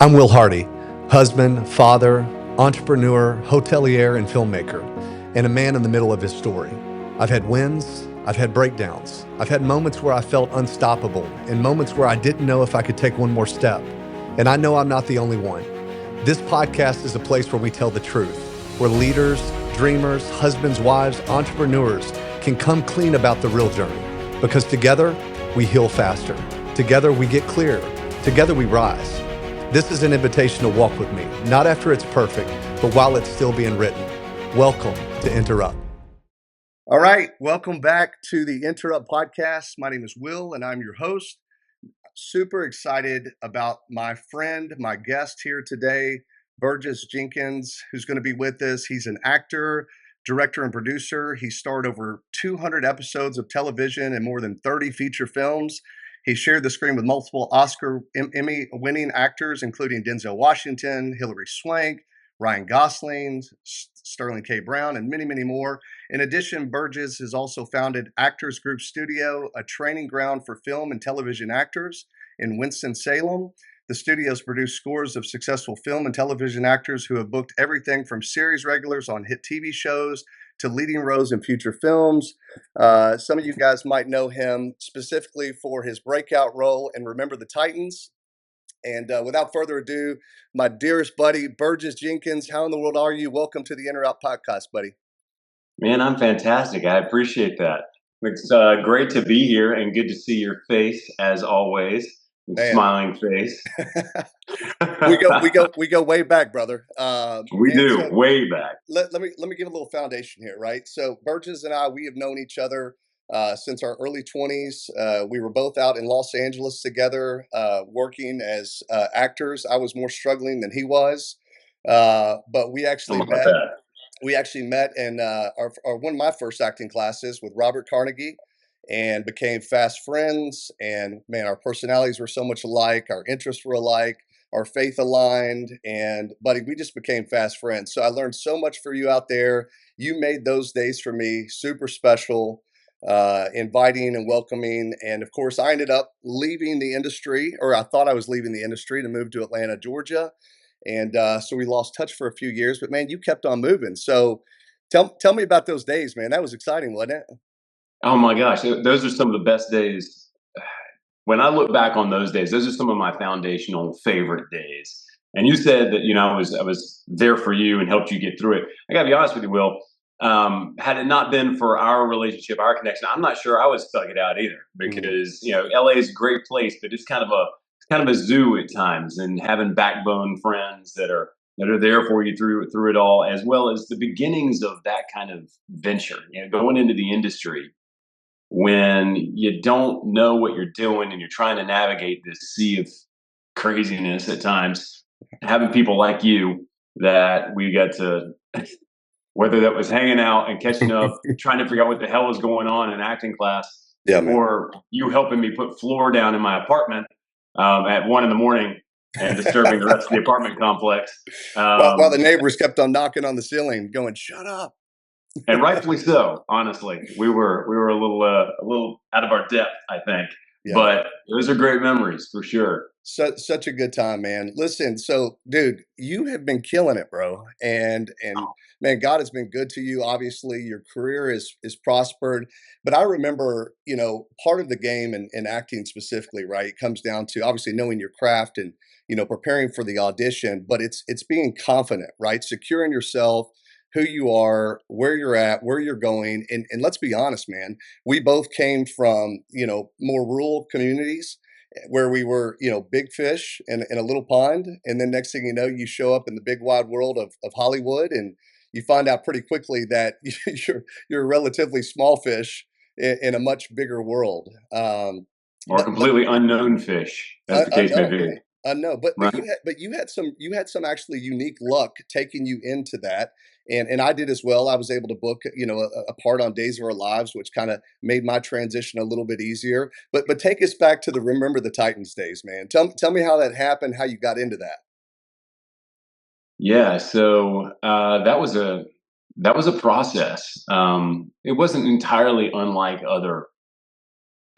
I'm Will Hardy, husband, father, entrepreneur, hotelier, and filmmaker, and a man in the middle of his story. I've had wins, I've had breakdowns, I've had moments where I felt unstoppable, and moments where I didn't know if I could take one more step. And I know I'm not the only one. This podcast is a place where we tell the truth, where leaders, dreamers, husbands, wives, entrepreneurs can come clean about the real journey. Because together, we heal faster. Together, we get clearer. Together, we rise. This is an invitation to walk with me, not after it's perfect, but while it's still being written. Welcome to EnterUp. All right, welcome back to the EnterUp Podcast. My name is Will, and I'm your host. Super excited about my friend, my guest here today, Burgess Jenkins, who's going to be with us. He's an actor, director, and producer. He starred over 200 episodes of television and more than 30 feature films. He shared the screen with multiple Oscar, Emmy-winning actors, including Denzel Washington, Hilary Swank, Ryan Gosling, Sterling K. Brown, and many, many more. In addition, Burgess has also founded Actors Group Studio, a training ground for film and television actors in Winston-Salem. The studio's produced scores of successful film and television actors who have booked everything from series regulars on hit TV shows to leading roles in future films. Some of you guys might know him specifically for his breakout role in Remember the Titans. And without further ado, my dearest buddy, Burgess Jenkins, how in the world are you? Welcome to the EnterUp Podcast, buddy. Man, I'm fantastic. I appreciate that. It's great to be here and good to see your face as always. Smiling face. we go way back, brother. We do, so, way back. Let me give a little foundation here, right? So Burgess and I, we have known each other since our early 20s. We were both out in Los Angeles together, working as actors. I was more struggling than he was, but we actually met. We actually met in one of my first acting classes with Robert Carnegie, and became fast friends. And man, our personalities were so much alike, our interests were alike, our faith aligned, and buddy, we just became fast friends. So I learned so much for you out there. You made those days for me super special, inviting and welcoming. And of course, I ended up leaving the industry, or I thought I was leaving the industry to move to Atlanta, Georgia. And so we lost touch for a few years, but man, you kept on moving. So tell me about those days, man. That was exciting, wasn't it? Oh my gosh, those are some of the best days. When I look back on those days, those are some of my foundational favorite days. And you said that, I was there for you and helped you get through it. I gotta be honest with you, Will. Had it not been for our relationship, our connection, I'm not sure I would have stuck it out either. Because LA is a great place, but it's kind of a zoo at times. And having backbone friends that are there for you through it all, as well as the beginnings of that kind of venture. Going into the industry when you don't know what you're doing and you're trying to navigate this sea of craziness at times, having people like you that we got to, whether that was hanging out and catching up, trying to figure out what the hell is going on in acting class, or you helping me put floor down in my apartment at 1 a.m. and disturbing the rest of the apartment complex. While the neighbors kept on knocking on the ceiling going, "Shut up." And rightfully so. Honestly, we were a little out of our depth, I think. Yeah. But those are great memories for sure. Such a good time, man. Listen, so dude, you have been killing it, bro. And man, God has been good to you. Obviously, your career is prospered. But I remember, part of the game and acting specifically, right? It comes down to obviously knowing your craft and preparing for the audition. But it's being confident, right? Securing yourself, who you are, where you're at, where you're going. And let's be honest, man, we both came from, more rural communities where we were, big fish in a little pond. And then next thing you know, you show up in the big wide world of Hollywood, and you find out pretty quickly that you're a relatively small fish in a much bigger world. Or completely unknown fish, as the case may be. No, but you had some actually unique luck taking you into that, and I did as well. I was able to book a part on Days of Our Lives, which kind of made my transition a little bit easier. But take us back to the Remember the Titans days, man. Tell me how that happened, how you got into that. Yeah, so that was a process. It wasn't entirely unlike other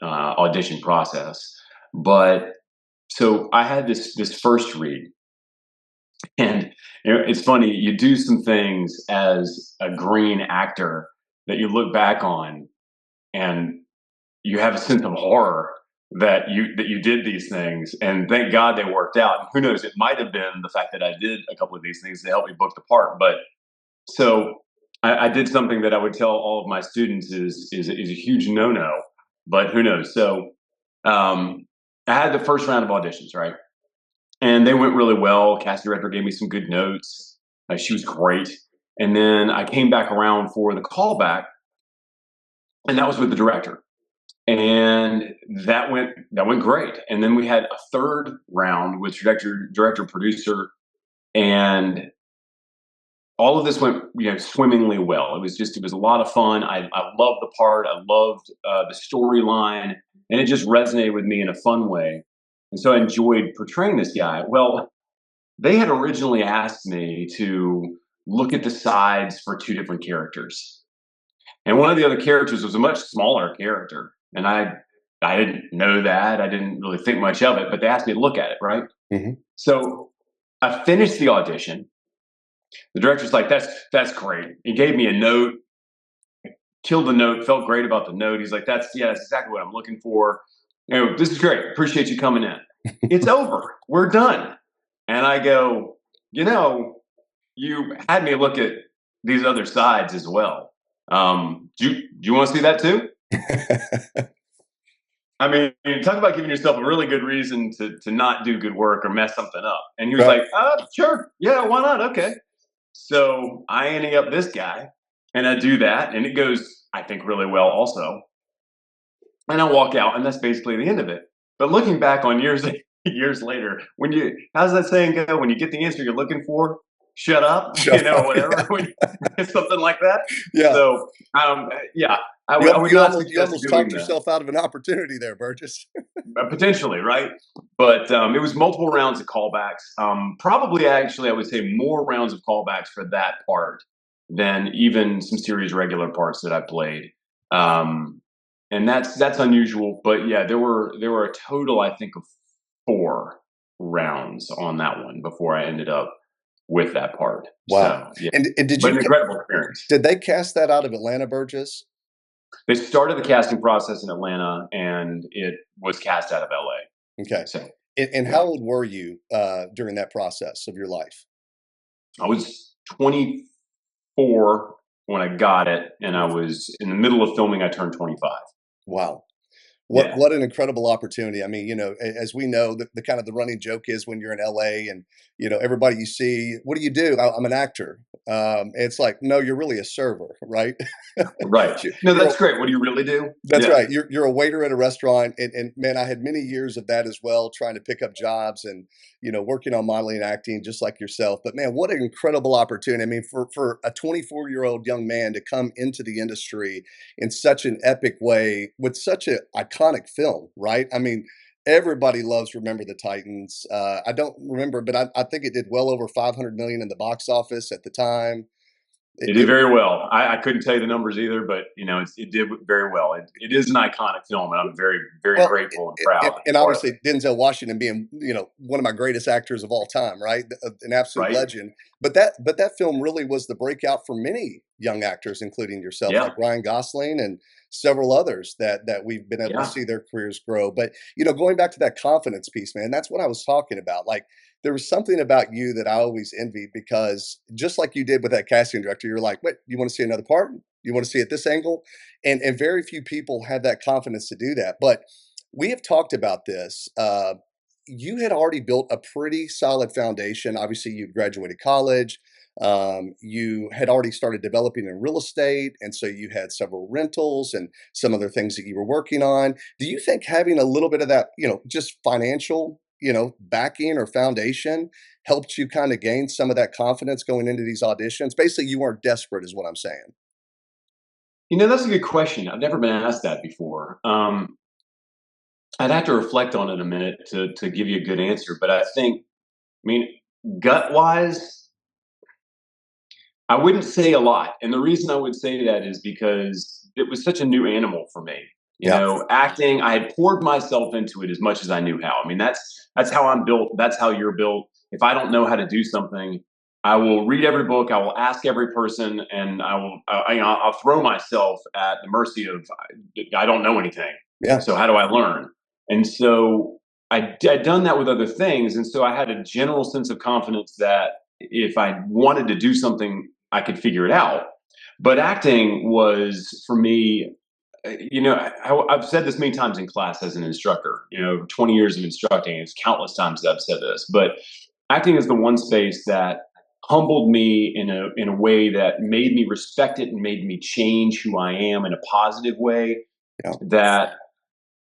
audition process, but so I had this first read And it's funny, you do some things as a green actor that you look back on and you have a sense of horror that you did these things, and thank God they worked out. And who knows, it might have been the fact that I did a couple of these things to help me book the part. But so I did something that I would tell all of my students is a huge no-no, but who knows? So I had the first round of auditions, right? And they went really well. Casting director gave me some good notes. She was great. And then I came back around for the callback, and that was with the director. And that went great. And then we had a third round with director, producer, and all of this went swimmingly well. It was a lot of fun. I loved the part. I loved the storyline, and it just resonated with me in a fun way. And so I enjoyed portraying this guy. Well, they had originally asked me to look at the sides for two different characters. And one of the other characters was a much smaller character. And I didn't know that. I didn't really think much of it, but they asked me to look at it, right? Mm-hmm. So I finished the audition. The director's like, that's great. He gave me a note, killed the note, felt great about the note. He's like, that's exactly what I'm looking for. This is great. Appreciate you coming in. It's over. We're done. And I go, you had me look at these other sides as well. Do you want to see that too? I mean, talk about giving yourself a really good reason to not do good work or mess something up. And he was like, sure. Yeah, why not? Okay. So I ended up this guy, and I do that, and it goes, I think, really well also. And I walk out, and that's basically the end of it. But looking back on years later, how's that saying go? When you get the answer you're looking for, shut up, whatever, something like that. Yeah. So, yeah. You almost talked yourself out of an opportunity there, Burgess. Potentially, right? But it was multiple rounds of callbacks. Probably, actually, I would say more rounds of callbacks for that part than even some series regular parts that I played. And that's unusual. But yeah, there were a total, I think, of 4 rounds on that one before I ended up with that part. Wow! So, yeah. And did you? An incredible experience. Did they cast that out of Atlanta, Burgess? They started the casting process in Atlanta, and it was cast out of LA. Okay. So, and how old were you during that process of your life? I was 24 when I got it, and I was in the middle of filming. I turned 25. Wow. What an incredible opportunity. I mean, as we know, the kind of the running joke is when you're in LA and, everybody you see, what do? I'm an actor. It's like, no, you're really a server, right? Right. No, that's great. What do you really do? That's right. You're a waiter at a restaurant. And man, I had many years of that as well, trying to pick up jobs and, working on modeling and acting just like yourself. But man, what an incredible opportunity. I mean, for a 24-year-old young man to come into the industry in such an epic way with such an iconic film, right? I mean, everybody loves Remember the Titans. I don't remember, but I think it did well over 500 million in the box office at the time. It did very well. I couldn't tell you the numbers either, but it did very well. It is an iconic film, and I'm very, very grateful and proud. And obviously, Denzel Washington being one of my greatest actors of all time, right? An absolute legend. But that film really was the breakout for many young actors, including yourself, like Ryan Gosling and several others that we've been able to see their careers grow. But going back to that confidence piece, man, that's what I was talking about. Like, there was something about you that I always envied, because just like you did with that casting director, you're like, wait, you want to see another part? You want to see it this angle? And very few people have that confidence to do that. But we have talked about this. You had already built a pretty solid foundation. Obviously, you graduated college. You had already started developing in real estate. And so you had several rentals and some other things that you were working on. Do you think having a little bit of that, just financial backing or foundation helped you kind of gain some of that confidence going into these auditions? Basically, you weren't desperate is what I'm saying. That's a good question. I've never been asked that before. I'd have to reflect on it a minute to give you a good answer. But I mean, gut-wise, I wouldn't say a lot. And the reason I would say that is because it was such a new animal for me. Acting, I had poured myself into it as much as I knew how. I mean, that's how I'm built. That's how you're built. if I don't know how to do something, I will read every book, I will ask every person, and I'll throw myself at the mercy of, I don't know anything. Yeah. So how do I learn? And so I'd done that with other things. And so I had a general sense of confidence that if I wanted to do something, I could figure it out. But acting was, for me, I've said this many times in class as an instructor, 20 years of instructing, it's countless times that I've said this, but acting is the one space that humbled me in a way that made me respect it and made me change who I am in a positive way. Yeah. That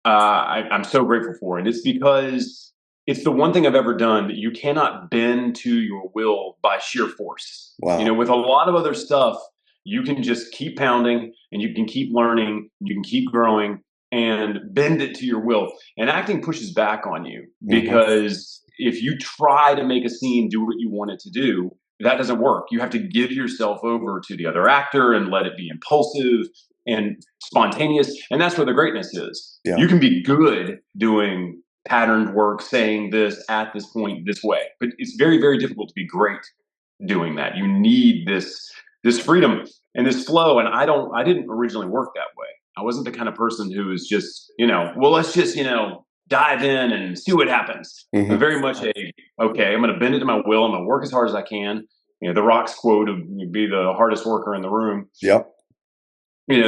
I'm so grateful for. And it's because it's the one thing I've ever done that you cannot bend to your will by sheer force. Wow. With a lot of other stuff, you can just keep pounding and you can keep learning, you can keep growing and bend it to your will. And acting pushes back on you because if you try to make a scene do what you want it to do, that doesn't work. You have to give yourself over to the other actor and let it be impulsive and spontaneous. And that's where the greatness is. Yeah. You can be good doing patterned work, saying this at this point, this way, but it's very, very difficult to be great doing that. You need this freedom and this flow. And I didn't originally work that way. I wasn't the kind of person who was just, well, let's just, dive in and see what happens. But very much okay, I'm going to bend it to my will. I'm going to work as hard as I can. The Rock's quote of be the hardest worker in the room. Yep.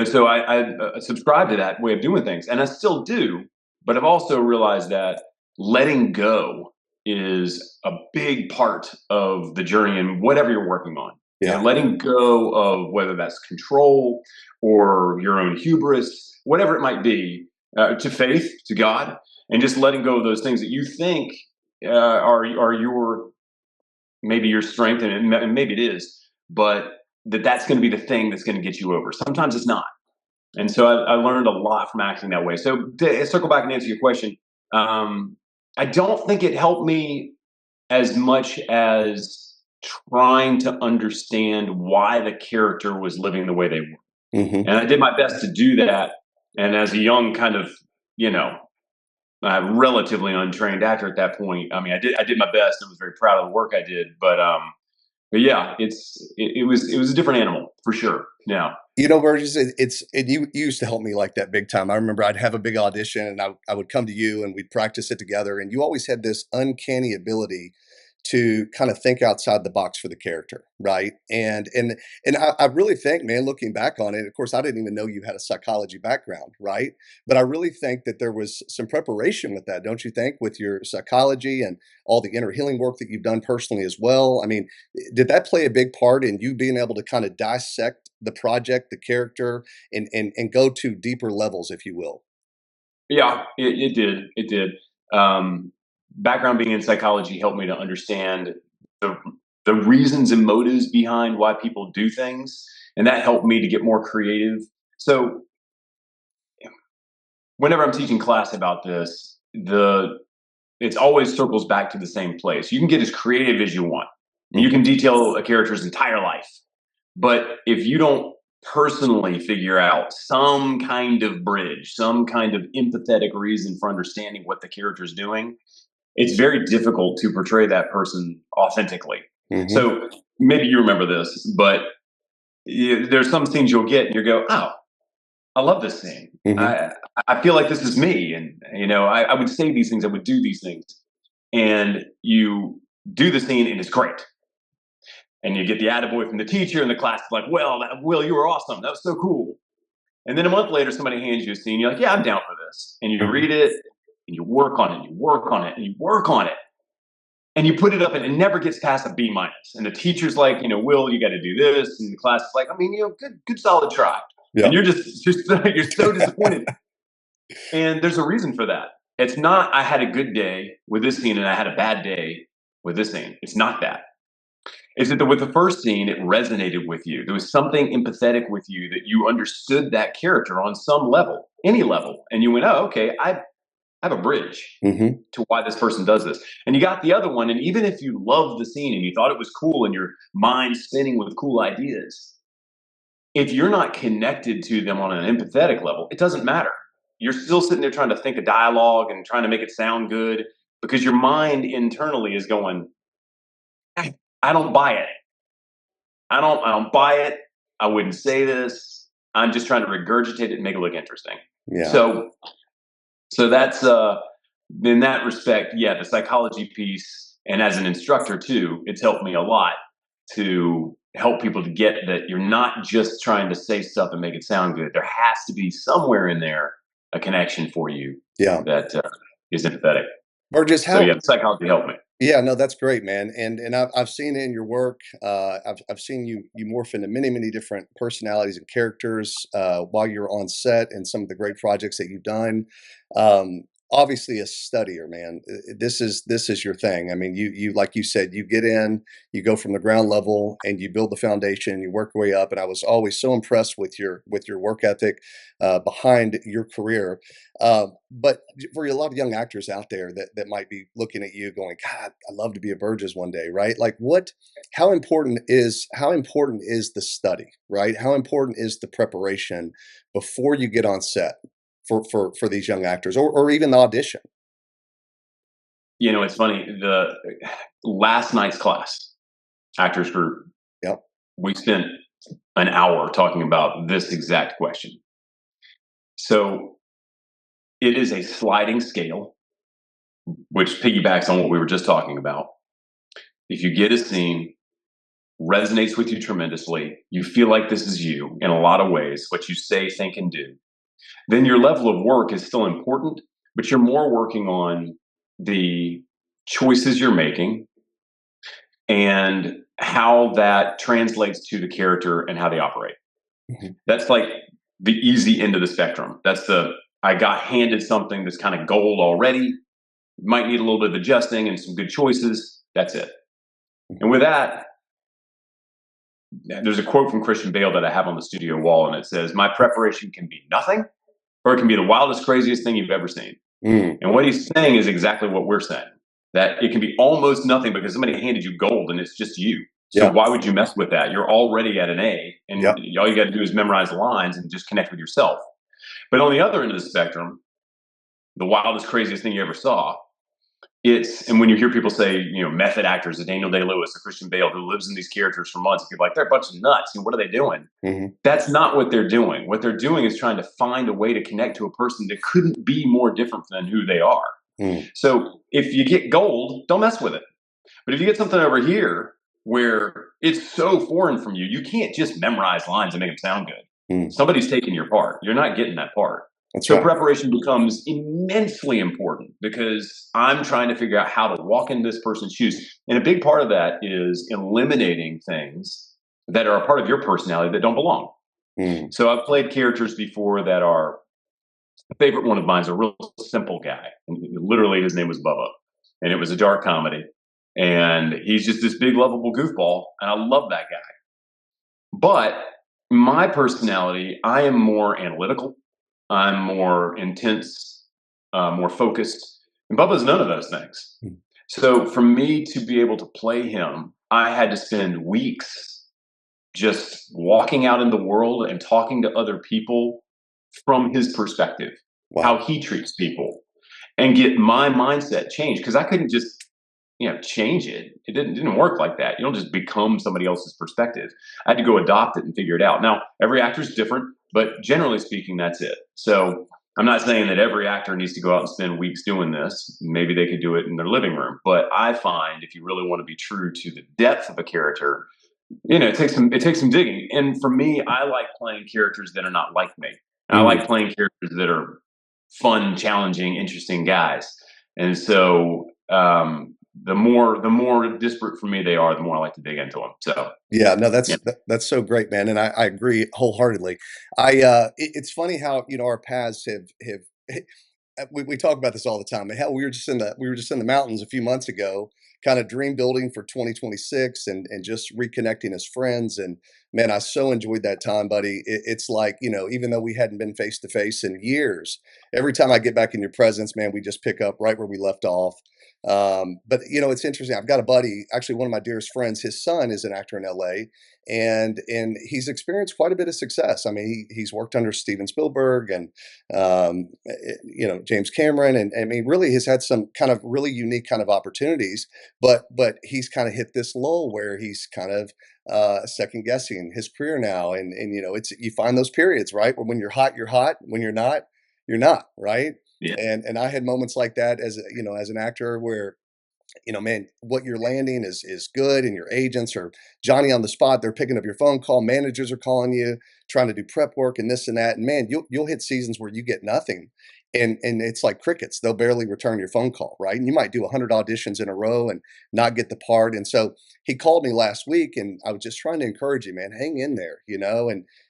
So I subscribe to that way of doing things, and I still do. But I've also realized that letting go is a big part of the journey in whatever you're working on. Yeah. Letting go of whether that's control or your own hubris, whatever it might be, to faith, to God, and just letting go of those things that you think are your maybe your strength, and maybe it is, but that's going to be the thing that's going to get you over. Sometimes it's not. And so I learned a lot from acting that way. So to circle back and answer your question, I don't think it helped me as much as trying to understand why the character was living the way they were. And I did my best to do that. And as a young kind of, relatively untrained actor at that point, I did my best and was very proud of the work I did. But yeah, it was a different animal for sure. Yeah. Burgess, you used to help me like that big time. I remember I'd have a big audition and I would come to you and we'd practice it together. And you always had this uncanny ability to kind of think outside the box for the character, right? And I really think, man, looking back on it, of course, I didn't even know you had a psychology background, right? But I really think that there was some preparation with that, don't you think, with your psychology and all the inner healing work that you've done personally as well? I mean, did that play a big part in you being able to kind of dissect the project, the character, and go to deeper levels, if you will? Yeah, it did. It did. Background being in psychology helped me to understand the reasons and motives behind why people do things, and that helped me to get more creative. So whenever I'm teaching class about this, it always circles back to the same place. You can get as creative as you want. You can detail a character's entire life, but if you don't personally figure out some kind of bridge, some kind of empathetic reason for understanding what the character's doing, it's very difficult to portray that person authentically. So maybe you remember this, but there's some scenes you'll get and you go, oh, I love this scene. I feel like this is me. And, I would say these things, I would do these things. And you do the scene and it's great. And you get the attaboy from the teacher and the class is like, well, Will, you were awesome. That was so cool. And then a month later, somebody hands you a scene. You're like, yeah, I'm down for this. And you read it and you work on it, and you work on it, and you work on it. And you put it up and it never gets past a B minus. And the teacher's like, Will, you got to do this. And the class is like, good solid try. Yeah. And you're you're so disappointed. And there's a reason for that. It's not, I had a good day with this scene and I had a bad day with this scene. It's not that. It's that with the first scene, it resonated with you. There was something empathetic with you that you understood that character on some level, any level. And you went, oh, okay, I have a bridge to why this person does this. And you got the other one. And even if you loved the scene and you thought it was cool and your mind spinning with cool ideas, if you're not connected to them on an empathetic level, it doesn't matter. You're still sitting there trying to think of dialogue and trying to make it sound good because your mind internally is going, I don't buy it. I don't buy it. I wouldn't say this. I'm just trying to regurgitate it and make it look interesting. Yeah. So that's in that respect, yeah, the psychology piece, and as an instructor too, it's helped me a lot to help people to get that you're not just trying to say stuff and make it sound good. There has to be somewhere in there a connection for you that is empathetic. Burgess, so yeah, psychology helped me. Yeah, no, that's great, man. And I've seen it in your work. I've seen you morph into many different personalities and characters while you're on set, and some of the great projects that you've done. Obviously, a studier, man. This is your thing. I mean, you like you said, you get in, you go from the ground level, and you build the foundation. You work your way up. And I was always so impressed with your work ethic behind your career. But for a lot of young actors out there that might be looking at you going, God, I'd love to be a Burgess one day, right? Like how important is the study, right? How important is the preparation before you get on set for these young actors, or even the audition? It's funny, the last night's class, actors group, we spent an hour talking about this exact question. So it is a sliding scale, which piggybacks on what we were just talking about. If you get a scene, resonates with you tremendously, you feel like this is you in a lot of ways, what you say, think, and do, then your level of work is still important, but you're more working on the choices you're making and how that translates to the character and how they operate. Mm-hmm. That's like the easy end of the spectrum. That's I got handed something that's kind of gold already, might need a little bit of adjusting and some good choices. That's it. Mm-hmm. And with that, there's a quote from Christian Bale that I have on the studio wall, and it says, "My preparation can be nothing, or it can be the wildest, craziest thing you've ever seen." Mm. And what he's saying is exactly what we're saying, that it can be almost nothing because somebody handed you gold and it's just you. So why would you mess with that? You're already at an A, and all you got to do is memorize the lines and just connect with yourself. But on the other end of the spectrum, the wildest, craziest thing you ever saw, and when you hear people say, method actors, a Daniel Day-Lewis, a Christian Bale, who lives in these characters for months, people are like, they're a bunch of nuts. What are they doing? Mm-hmm. That's not what they're doing. What they're doing is trying to find a way to connect to a person that couldn't be more different than who they are. Mm. So if you get gold, don't mess with it. But if you get something over here where it's so foreign from you, you can't just memorize lines and make them sound good. Mm. Somebody's taking your part. You're not getting that part. So preparation becomes immensely important because I'm trying to figure out how to walk in this person's shoes. And a big part of that is eliminating things that are a part of your personality that don't belong. Mm. So I've played characters before that are, a favorite one of mine is a real simple guy. And literally his name was Bubba. And it was a dark comedy. And he's just this big, lovable goofball. And I love that guy. But my personality, I am more analytical. I'm more intense, more focused. And Bubba's none of those things. Mm. So for me to be able to play him, I had to spend weeks just walking out in the world and talking to other people from his perspective, how he treats people, and get my mindset changed. Because I couldn't just, change it. It didn't work like that. You don't just become somebody else's perspective. I had to go adopt it and figure it out. Now, every actor is different, but generally speaking, that's it. So I'm not saying that every actor needs to go out and spend weeks doing this. Maybe they could do it in their living room. But I find if you really want to be true to the depth of a character, it takes some digging. And for me, I like playing characters that are not like me. I like playing characters that are fun, challenging, interesting guys. And so the more disparate for me they are, the more I like to dig into them. So that's so great, man, and I agree wholeheartedly. It's funny how our paths have we talk about this all the time. And hell, we were just in the mountains a few months ago, kind of dream building for 2026, and just reconnecting as friends. And man, I so enjoyed that time, buddy. It's like, even though we hadn't been face to face in years, every time I get back in your presence, man, we just pick up right where we left off. But it's interesting. I've got a buddy, actually one of my dearest friends. His son is an actor in LA, and he's experienced quite a bit of success. I mean, he's worked under Steven Spielberg and James Cameron, and I mean, really has had some kind of really unique kind of opportunities. but he's kind of hit this lull where he's kind of second guessing his career now, and it's you find those periods, right, where when you're hot, when you're not, right? Yeah. And I had moments like that as as an actor where man, what you're landing is good, and your agents are Johnny on the spot. They're picking up your phone call. Managers are calling you, trying to do prep work and this and that. And man, you'll hit seasons where you get nothing, and it's like crickets. They'll barely return your phone call, right? And you might do 100 auditions in a row and not get the part. And so he called me last week, and I was just trying to encourage him, man, hang in there,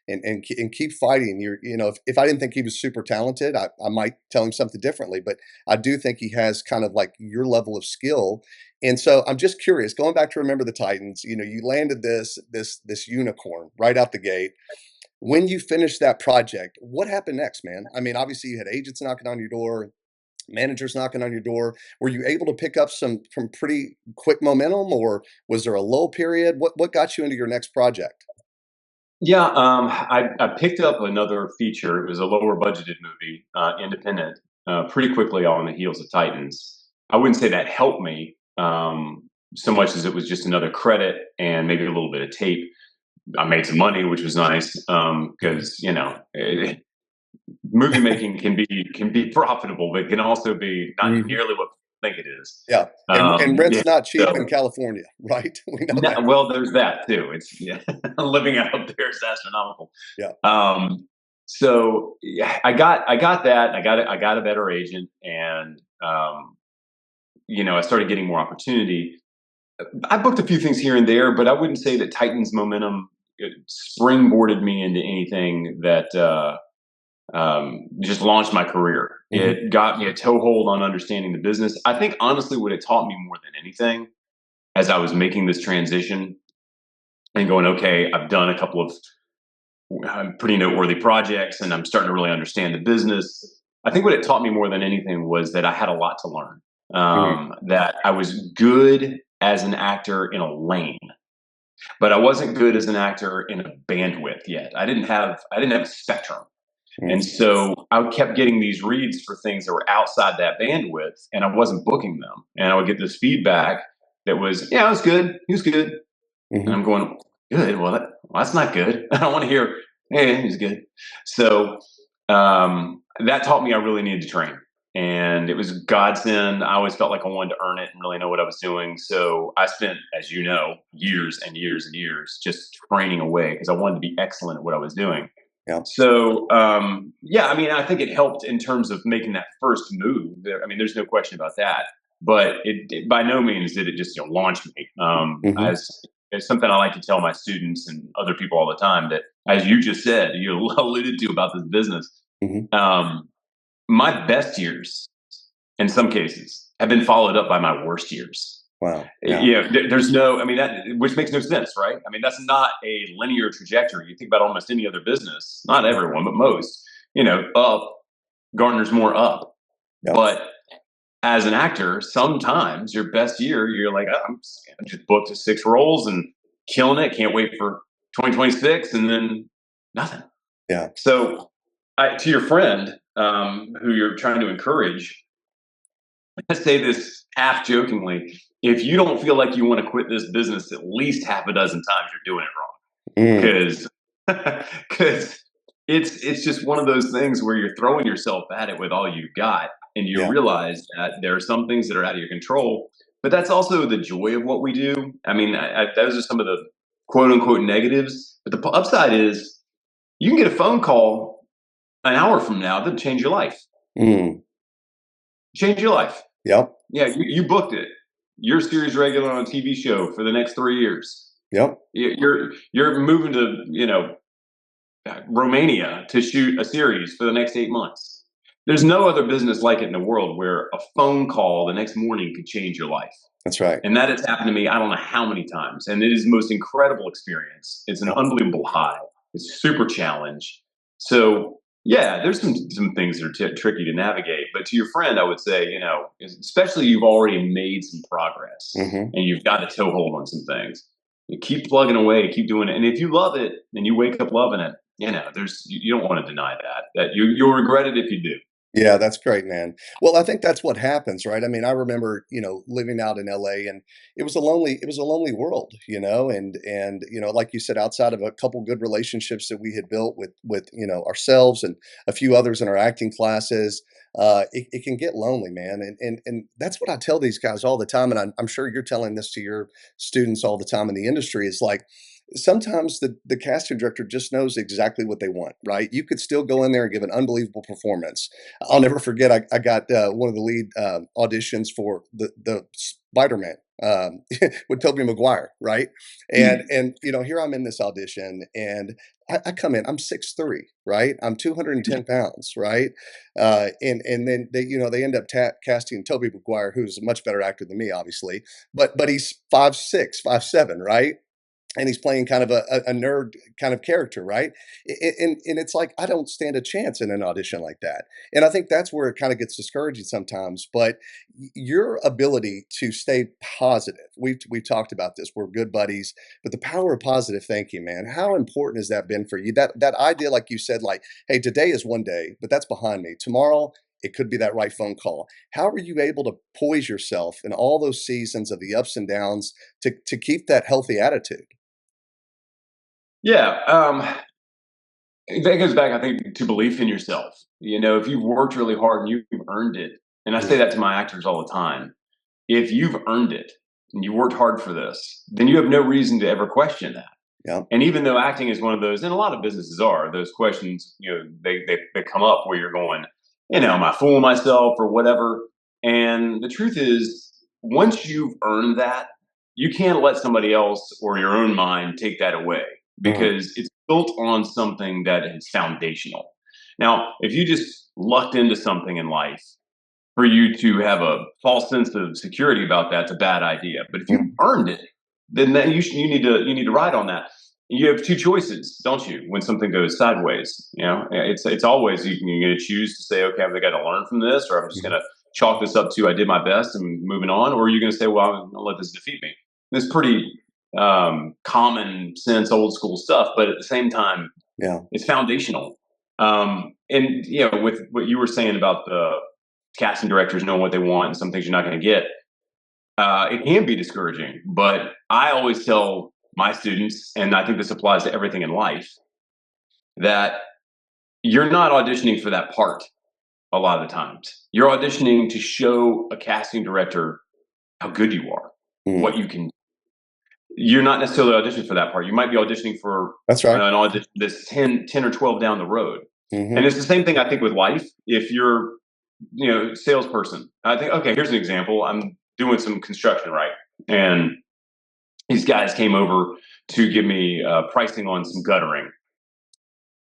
and keep fighting. If I didn't think he was super talented, I might tell him something differently, but I do think he has kind of like your level of skill. And so I'm just curious, going back to Remember the Titans, you landed this unicorn right out the gate. When you finished that project, what happened next, man? I mean, obviously you had agents knocking on your door, managers knocking on your door. Were you able to pick up some from pretty quick momentum, or was there a lull period? What got you into your next project? Yeah, I picked up another feature. It was a lower budgeted movie, independent, pretty quickly on the heels of Titans. I wouldn't say that helped me so much as it was just another credit and maybe a little bit of tape. I made some money, which was nice because movie making can be profitable, but it can also be not nearly what people think it is. Yeah, and rent's not cheap so in California, right? We know that. well, there's that too. It's living out there is astronomical. Yeah. So yeah, I got that. I got a better agent, and I started getting more opportunity. I booked a few things here and there, but I wouldn't say that Titans momentum springboarded me into anything that just launched my career. Mm-hmm. It got me a toehold on understanding the business. I think honestly, what it taught me more than anything, as I was making this transition and going, okay, I've done a couple of pretty noteworthy projects, and I'm starting to really understand the business. I think what it taught me more than anything was that I had a lot to learn. That I was good as an actor in a lane, but I wasn't good as an actor in a bandwidth yet. I didn't have a spectrum. And so I kept getting these reads for things that were outside that bandwidth, and I wasn't booking them. And I would get this feedback that was, yeah, it was good. He was good. Mm-hmm. And I'm going, good. Well, that's not good. I don't want to hear, hey, he's good. So that taught me I really needed to train. And it was a godsend. I always felt like I wanted to earn it and really know what I was doing. So I spent, as you know, years and years and years just training away because I wanted to be excellent at what I was doing. Yeah. So, I think it helped in terms of making that first move. There's no question about that. But it by no means did it just launch me. As it's something I like to tell my students and other people all the time that, as you just said, you alluded to about this business. My best years, in some cases, have been followed up by my worst years. Wow. Yeah. There's no, which makes no sense, right? That's not a linear trajectory. You think about almost any other business, not everyone, but most, up garners more up. Yeah. But as an actor, sometimes your best year, you're like, I'm just booked to 6 roles and killing it. Can't wait for 2026, and then nothing. Yeah. So to your friend, who you're trying to encourage, I say this half jokingly: if you don't feel like you want to quit this business at least half a dozen times, you're doing it wrong. Because it's just one of those things where you're throwing yourself at it with all you got, and you realize that there are some things that are out of your control. But that's also the joy of what we do. Those are some of the quote unquote negatives. But the upside is you can get a phone call an hour from now that'll change your life. Change your life. Yep. Yeah, you booked it. You're series regular on a TV show for the next 3 years. Yep. You're moving to Romania to shoot a series for the next 8 months. There's no other business like it in the world where a phone call the next morning could change your life. That's right. And that has happened to me I don't know how many times. And it is the most incredible experience. It's an unbelievable high. It's super challenge. So yeah, there's some things that are tricky to navigate. But to your friend, I would say, especially you've already made some progress and you've got a toehold on some things. You keep plugging away, keep doing it. And if you love it and you wake up loving it, you don't want to deny that you'll regret it if you do. Yeah, that's great, man. Well, I think that's what happens, right? I mean, I remember, living out in LA, and it was a lonely world, and like you said, outside of a couple good relationships that we had built with ourselves and a few others in our acting classes, it can get lonely, man. And that's what I tell these guys all the time, and I'm sure you're telling this to your students all the time in the industry, is like sometimes the casting director just knows exactly what they want, right? You could still go in there and give an unbelievable performance. I'll never forget. I got one of the lead auditions for the Spider Man with Tobey Maguire, right? And here I'm in this audition, and I come in. I'm 6'3", right? I'm 210 pounds, right? And then they end up casting Tobey Maguire, who's a much better actor than me, obviously, but he's 5'6", 5'7", right? And he's playing kind of a nerd kind of character, right? And it's like I don't stand a chance in an audition like that. And I think that's where it kind of gets discouraging sometimes. But your ability to stay positive, we've talked about this. We're good buddies, but the power of positive thinking, man, how important has that been for you? That idea, like you said, like, hey, today is one day, but that's behind me. Tomorrow, it could be that right phone call. How are you able to poise yourself in all those seasons of the ups and downs to keep that healthy attitude? Yeah, that goes back, I think, to belief in yourself. If you've worked really hard and you've earned it, and I say that to my actors all the time, if you've earned it and you worked hard for this, then you have no reason to ever question that. Yeah. And even though acting is one of those, and a lot of businesses are, those questions, they come up where you're going, am I fooling myself or whatever? And the truth is, once you've earned that, you can't let somebody else or your own mind take that away Mhm. because it's built on something that is foundational. Now, if you just lucked into something in life, for you to have a false sense of security about that's a bad idea. But if you earned it, then you need to ride on that. You have two choices, don't you? When something goes sideways, it's always you're going to choose to say, okay, I've got to learn from this, or I'm just going Mhm. to chalk this up to I did my best and moving on, or you're going to say, well, I'm going to let this defeat me. And it's pretty common sense, old school stuff, but at the same time, Yeah. it's foundational. And with what you were saying about the casting directors knowing what they want and some things you're not going to get, it can be discouraging. But I always tell my students, and I think this applies to everything in life, that you're not auditioning for that part a lot of the times. You're auditioning to show a casting director how good you are, Mm. what you can. You're not necessarily auditioning for that part. You might be auditioning for That's right. an audition that's 10 or 12 down the road. And Mhm. it's the same thing I think with life. If you're salesperson. I think, okay, here's an example. I'm doing some construction, right? And these guys came over to give me pricing on some guttering.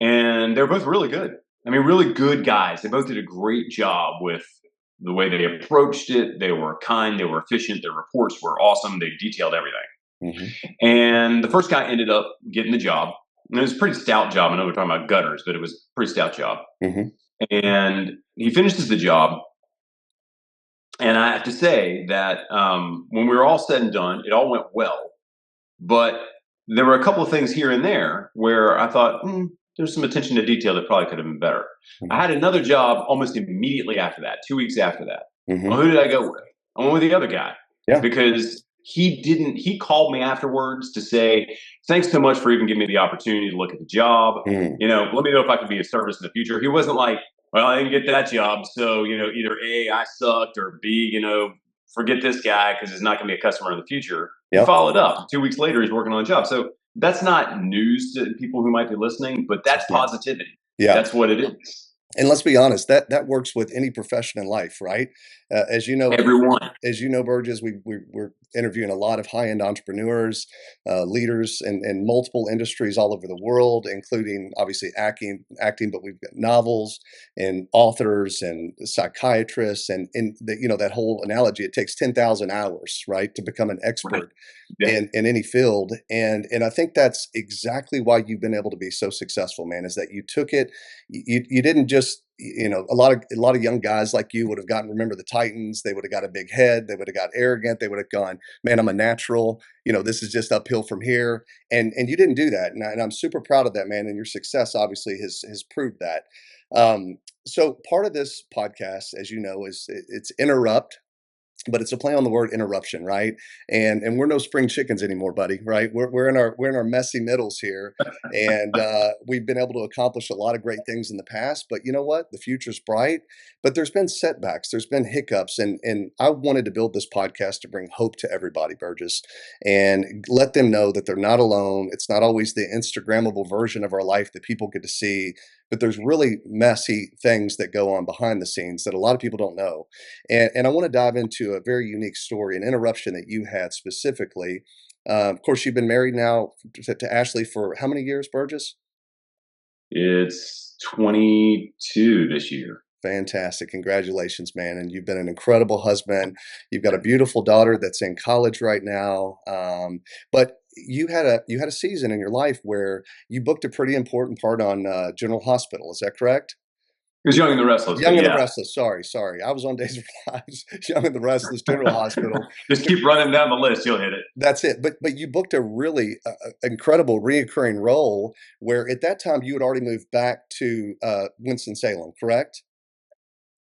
And they're both really good. I mean, really good guys. They both did a great job with the way they approached it. They were kind, they were efficient, their reports were awesome, they detailed everything. Mhm. And the first guy ended up getting the job. And it was a pretty stout job. I know we're talking about gutters, but it was a pretty stout job. Mhm. And he finishes the job. And I have to say that when we were all said and done, it all went well. But there were a couple of things here and there where I thought, there's some attention to detail that probably could have been better. I Mhm. had another job almost immediately after that, 2 weeks after that. Well, Mhm. who did I go with? I went with the other guy Yeah. because he called me afterwards to say, thanks so much for even giving me the opportunity to look at the job. Mm. Let me know if I can be of service in the future. He wasn't like, well, I didn't get that job. So, either A, I sucked, or B, forget this guy because he's not going to be a customer in the future. He Yep. followed up. 2 weeks later, he's working on a job. So that's not news to people who might be listening, but that's Yeah. positivity. Yeah. That's what it is. And let's be honest, that works with any profession in life, right? As you know, Everyone. Burgess, we're interviewing a lot of high-end entrepreneurs, leaders in multiple industries all over the world, including obviously acting, but we've got novels and authors and psychiatrists and that whole analogy. It takes 10,000 hours, right, to become an Right. expert Yeah. in any field. And I think that's exactly why you've been able to be so successful, man, is that you took it, you didn't just, a lot of young guys like you would have gotten, remember the Titans, they would have got a big head, they would have got arrogant, they would have gone, man, I'm a natural, this is just uphill from here. And you didn't do that. And I'm super proud of that, man. And your success obviously has proved that. So part of this podcast, as you know, is it's interrupt, but it's a play on the word interruption, right? And we're no spring chickens anymore, buddy, right? We're in our messy middles here, and we've been able to accomplish a lot of great things in the past. But you know what? The future's bright. But there's been setbacks, there's been hiccups, and I wanted to build this podcast to bring hope to everybody, Burgess, and let them know that they're not alone. It's not always the Instagrammable version of our life that people get to see, but there's really messy things that go on behind the scenes that a lot of people don't know. And I want to dive into a very unique story, an interruption that you had specifically. Of course, you've been married now to Ashley for how many years, Burgess? It's 22 this year. Fantastic. Congratulations, man. And you've been an incredible husband. You've got a beautiful daughter that's in college right now. But you had a season in your life where you booked a pretty important part on General Hospital. Is that correct? It was Young and the Restless, Young but and the yeah. Restless. Sorry. I was on Days of Our Lives. Young and the Restless, General Hospital. Just keep running down the list, you'll hit it. That's it. But you booked a really incredible reoccurring role where at that time you had already moved back to Winston-Salem, correct?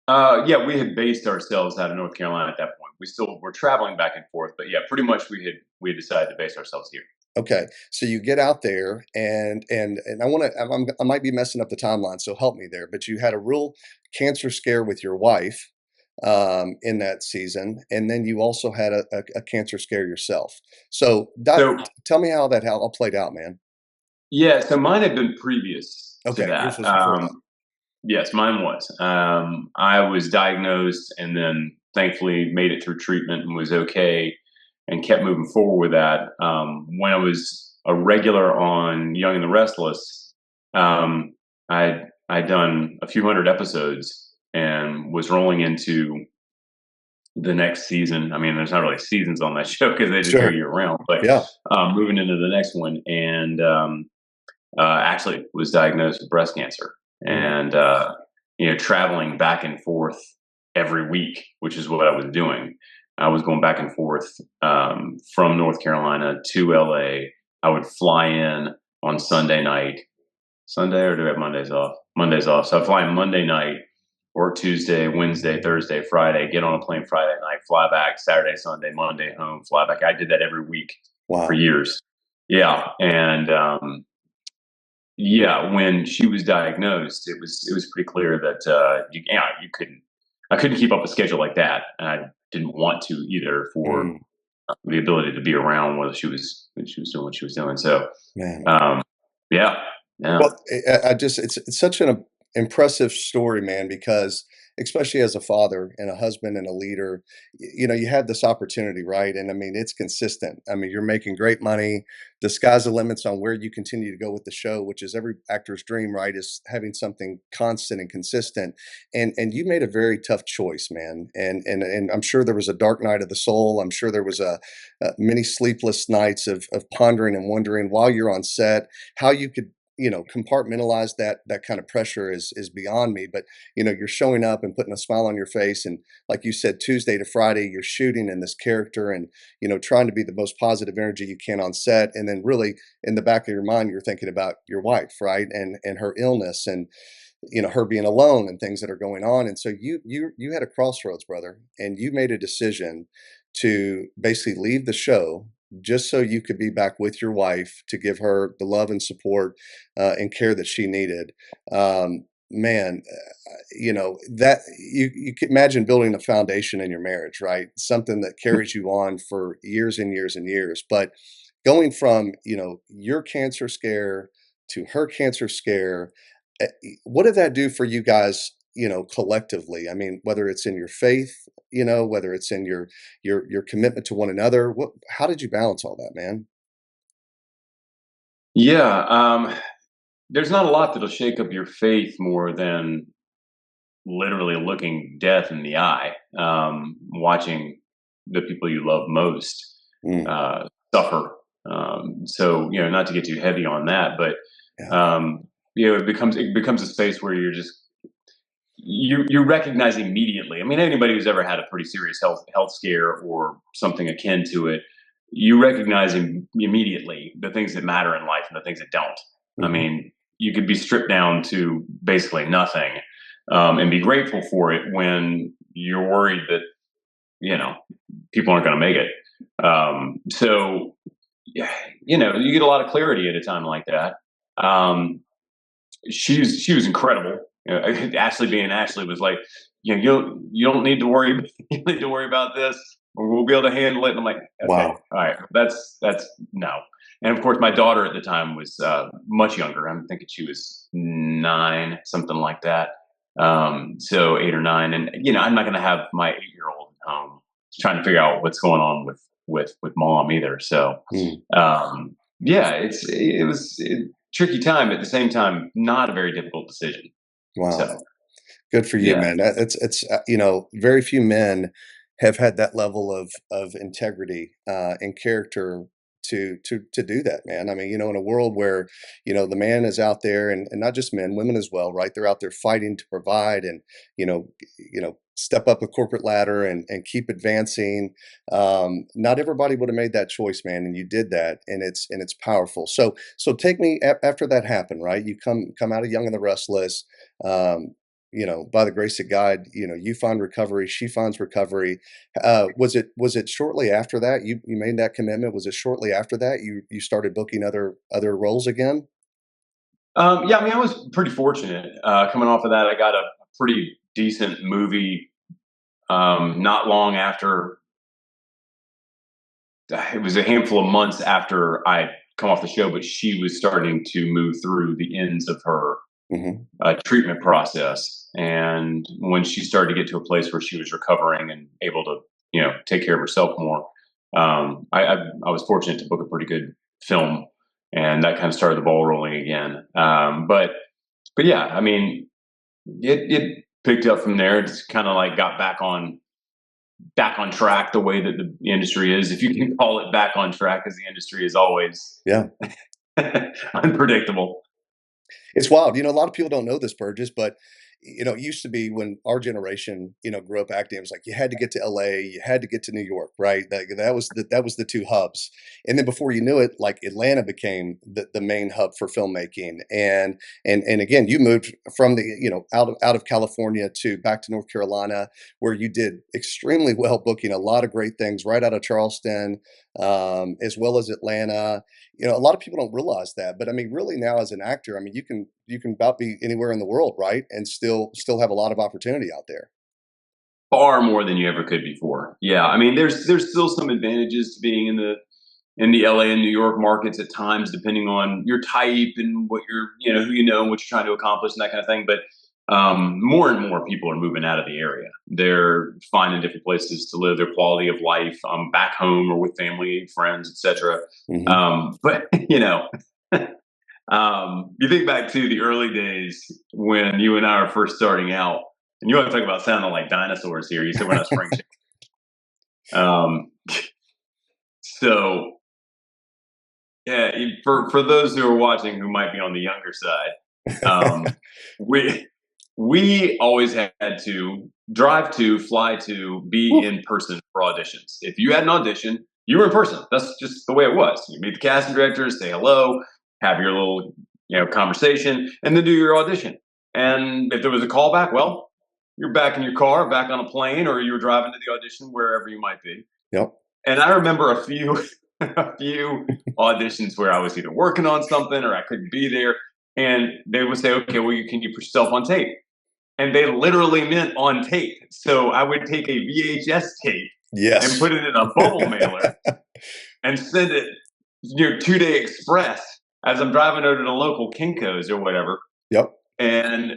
Yeah, we had based ourselves out of North Carolina at that point. We still were traveling back and forth, but yeah, pretty much we had decided to base ourselves here. Okay, so you get out there, and I want to. I might be messing up the timeline, so help me there. But you had a real cancer scare with your wife in that season, and then you also had a cancer scare yourself. So So tell me how that all played out, man. yeah, so mine had been previous to Okay, yours that. was before that. Yes, mine was. I was diagnosed and then thankfully made it through treatment and was okay and kept moving forward with that. When I was a regular on Young and the Restless, I'd done a few hundred episodes and was rolling into the next season. I mean, there's not really seasons on that show because they just go Sure. year round, but Yeah. moving into the next one and actually was diagnosed with breast cancer Mm. and traveling back and forth every week, which is what I was doing. I was going back and forth from North Carolina to LA. I would fly in on Sunday night. Sunday, or do we have Mondays off? Mondays off. So I fly in Monday night, work Tuesday, Wednesday, Thursday, Friday, get on a plane Friday night, fly back Saturday, Sunday, Monday home, fly back. I did that every week for Wow. years. Yeah. And yeah, when she was diagnosed, it was pretty clear that I couldn't keep up a schedule like that, and I didn't want to either for Mm, the ability to be around while she was doing what she was doing. So, man. um, yeah, yeah, Well, I just it's such an impressive story, man, because especially as a father and a husband and a leader, you have this opportunity, right? And I mean, it's consistent. I mean, you're making great money. The sky's the limits on where you continue to go with the show, which is every actor's dream, right? Is having something constant and consistent. And you made a very tough choice, man. And I'm sure there was a dark night of the soul. I'm sure there was many sleepless nights of pondering and wondering while you're on set how you could compartmentalize that kind of pressure is beyond me. But you're showing up and putting a smile on your face, and like you said, Tuesday to Friday you're shooting in this character, and trying to be the most positive energy you can on set, and then really in the back of your mind you're thinking about your wife, right, and her illness, and her being alone and things that are going on. And so you had a crossroads, brother, and you made a decision to basically leave the show just so you could be back with your wife to give her the love and support and care that she needed. Man, that you can imagine building a foundation in your marriage, right? Something that carries you on for years and years and years. But going from your cancer scare to her cancer scare, what did that do for you guys, collectively? I mean, whether it's in your faith, whether it's in your commitment to one another, how did you balance all that, man? yeah. There's not a lot that'll shake up your faith more than literally looking death in the eye, watching the people you love most Mm, suffer. So not to get too heavy on that, but yeah. it becomes a space where you recognize immediately. I mean, anybody who's ever had a pretty serious health scare or something akin to it, you recognize immediately the things that matter in life and the things that don't. I Mhm. mean, you could be stripped down to basically nothing, and be grateful for it when you're worried that, people aren't going to make it. So, you get a lot of clarity at a time like that. She was incredible. Ashley being Ashley was like, you don't need to worry. You don't need to worry about this. We'll be able to handle it. And I'm like, okay, Wow. all right, that's no. And of course, my daughter at the time was much younger. I'm thinking she was 9, something like that. So 8 or 9, and I'm not going to have my 8-year-old at home trying to figure out what's going on with mom either. So, it was a tricky time. At the same time, not a very difficult decision. Wow. So, good for you, man. It's very few men have had that level of integrity and character to do that, man. I mean, in a world where the man is out there, and not just men, women as well, right? They're out there fighting to provide and step up the corporate ladder and keep advancing. Not everybody would have made that choice, man, and you did that, and it's powerful. So take me after that happened, right? You come out of Young and the Restless. By the grace of God, you find recovery, she finds recovery. Was it shortly after that you made that commitment? Was it shortly after that you started booking other roles again? Yeah, I mean, I was pretty fortunate. Coming off of that, I got a pretty decent movie not long after. It was a handful of months after I'd come off the show, but she was starting to move through the ends of her treatment process. And when she started to get to a place where she was recovering and able to, take care of herself more, I was fortunate to book a pretty good film, and that kind of started the ball rolling again. But yeah, I mean, it picked up from there. It's kind of like got back on track the way that the industry is, if you can call it back on track, because the industry is always unpredictable. It's wild. A lot of people don't know this, Burgess, but it used to be when our generation, grew up acting, it was like you had to get to LA, you had to get to New York, right? That was the two hubs. And then before you knew it, like Atlanta became the main hub for filmmaking. And again, you moved from the, out of California to back to North Carolina, where you did extremely well, booking a lot of great things right out of Charleston, as well as Atlanta. A lot of people don't realize that, but I mean, really now as an actor, I mean, you can about be anywhere in the world, right? And still have a lot of opportunity out there. Far more than you ever could before. Yeah. I mean, there's still some advantages to being in the LA and New York markets at times, depending on your type and what you're, who and what you're trying to accomplish and that kind of thing. But more and more people are moving out of the area. They're finding different places to live, their quality of life, back home or with family, friends, etc. But you think back to the early days when you and I are first starting out, and you want to talk about sounding like dinosaurs here. You said we're not spring chickens. So yeah, for those who are watching who might be on the younger side, we always had to drive to, fly to, be in person for auditions. If you had an audition, you were in person. That's just the way it was. You meet the casting directors, say hello, have your little conversation, and then do your audition. And if there was a callback, well, you're back in your car, back on a plane, or you were driving to the audition wherever you might be. Yep. And I remember a few auditions where I was either working on something or I couldn't be there, and they would say, "Okay, well, can you put yourself on tape?" And they literally meant on tape. So I would take a VHS tape and put it in a bubble mailer and send it 2-day express as I'm driving over to the local Kinko's or whatever. Yep. And,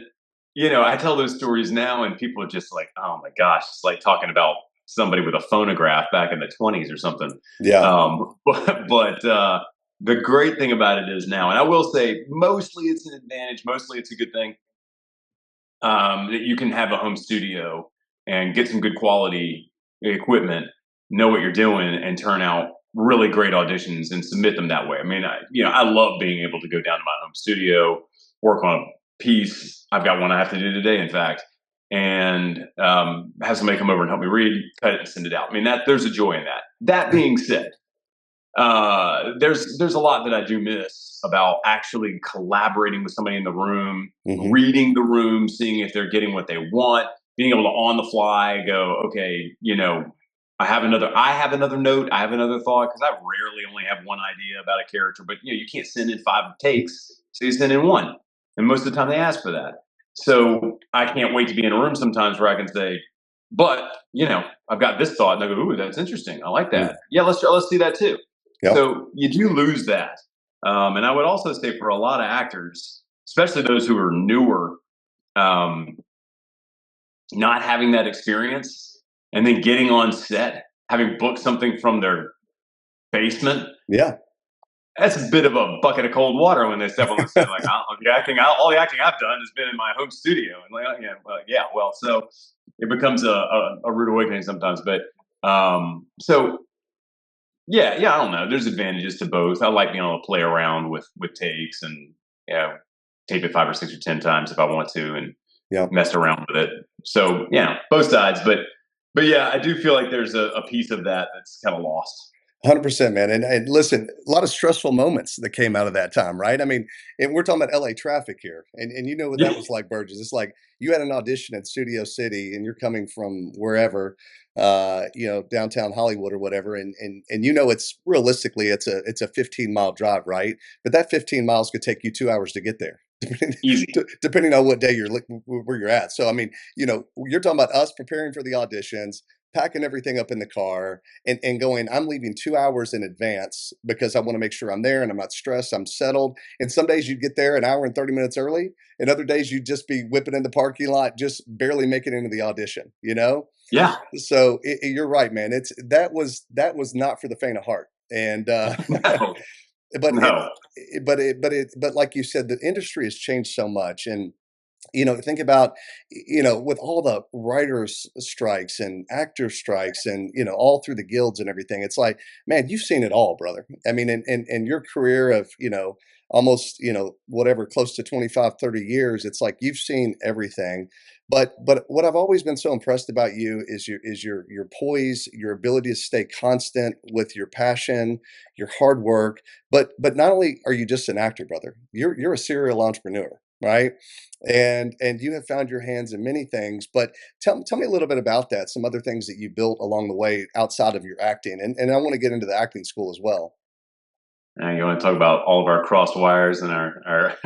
I tell those stories now and people are just like, oh my gosh, it's like talking about somebody with a phonograph back in the 20s or something. Yeah. But the great thing about it is now, and I will say mostly it's an advantage, mostly it's a good thing, that you can have a home studio and get some good quality equipment, know what you're doing, and turn out really great auditions and submit them that way. I mean, I love being able to go down to my home studio, work on a piece. I've got one I have to do today, in fact, and have somebody come over and help me read, cut it, and send it out. I mean, there's a joy in that. That being said, there's a lot that I do miss about actually collaborating with somebody in the room, Mm-hmm. reading the room, seeing if they're getting what they want, being able to on the fly go, okay, I have another note, I have another thought, because I rarely only have one idea about a character, but you can't send in 5 takes, so you send in one, and most of the time they ask for that. So I can't wait to be in a room sometimes where I can say, but I've got this thought, and they go, ooh, that's interesting, I like that. Yeah, let's see that too. Yep. So you do lose that. And I would also say for a lot of actors, especially those who are newer, not having that experience and then getting on set, having booked something from their basement. Yeah. That's a bit of a bucket of cold water when they step on the set. Like, all the acting I've done has been in my home studio. And like, so it becomes a rude awakening sometimes. But so yeah, I don't know. There's advantages to both. I like being able to play around with takes and tape it 5 or 6 or 10 times if I want to, and mess around with it. So both sides. But yeah, I do feel like there's a piece of that that's kind of lost. 100%, man. And listen, a lot of stressful moments that came out of that time, right? I mean, and we're talking about LA traffic here. And you know what that was like, Burgess. It's like you had an audition at Studio City and you're coming from wherever, downtown Hollywood or whatever. And it's realistically, it's a 15-mile drive, right? But that 15 miles could take you 2 hours to get there. Easy. Depending on what day where you're at. So, I mean, you're talking about us preparing for the auditions, packing everything up in the car and going, I'm leaving 2 hours in advance because I want to make sure I'm there and I'm not stressed, I'm settled. And some days you'd get there an hour and 30 minutes early. And other days you'd just be whipping in the parking lot, just barely making it into the audition, Yeah. So you're right, man. That was not for the faint of heart. And, No. but, No. but like you said, the industry has changed so much. And, think about, with all the writers' strikes and actor strikes and, all through the guilds and everything, it's like, man, you've seen it all, brother. I mean, in your career of, almost, whatever, close to 25, 30 years, it's like you've seen everything. But what I've always been so impressed about you is your poise, your ability to stay constant with your passion, your hard work. But not only are you just an actor, brother, you're a serial entrepreneur, right? And you have found your hands in many things, but tell me a little bit about that, some other things that you built along the way outside of your acting. And I want to get into the acting school as well. You want to talk about all of our crossed wires and our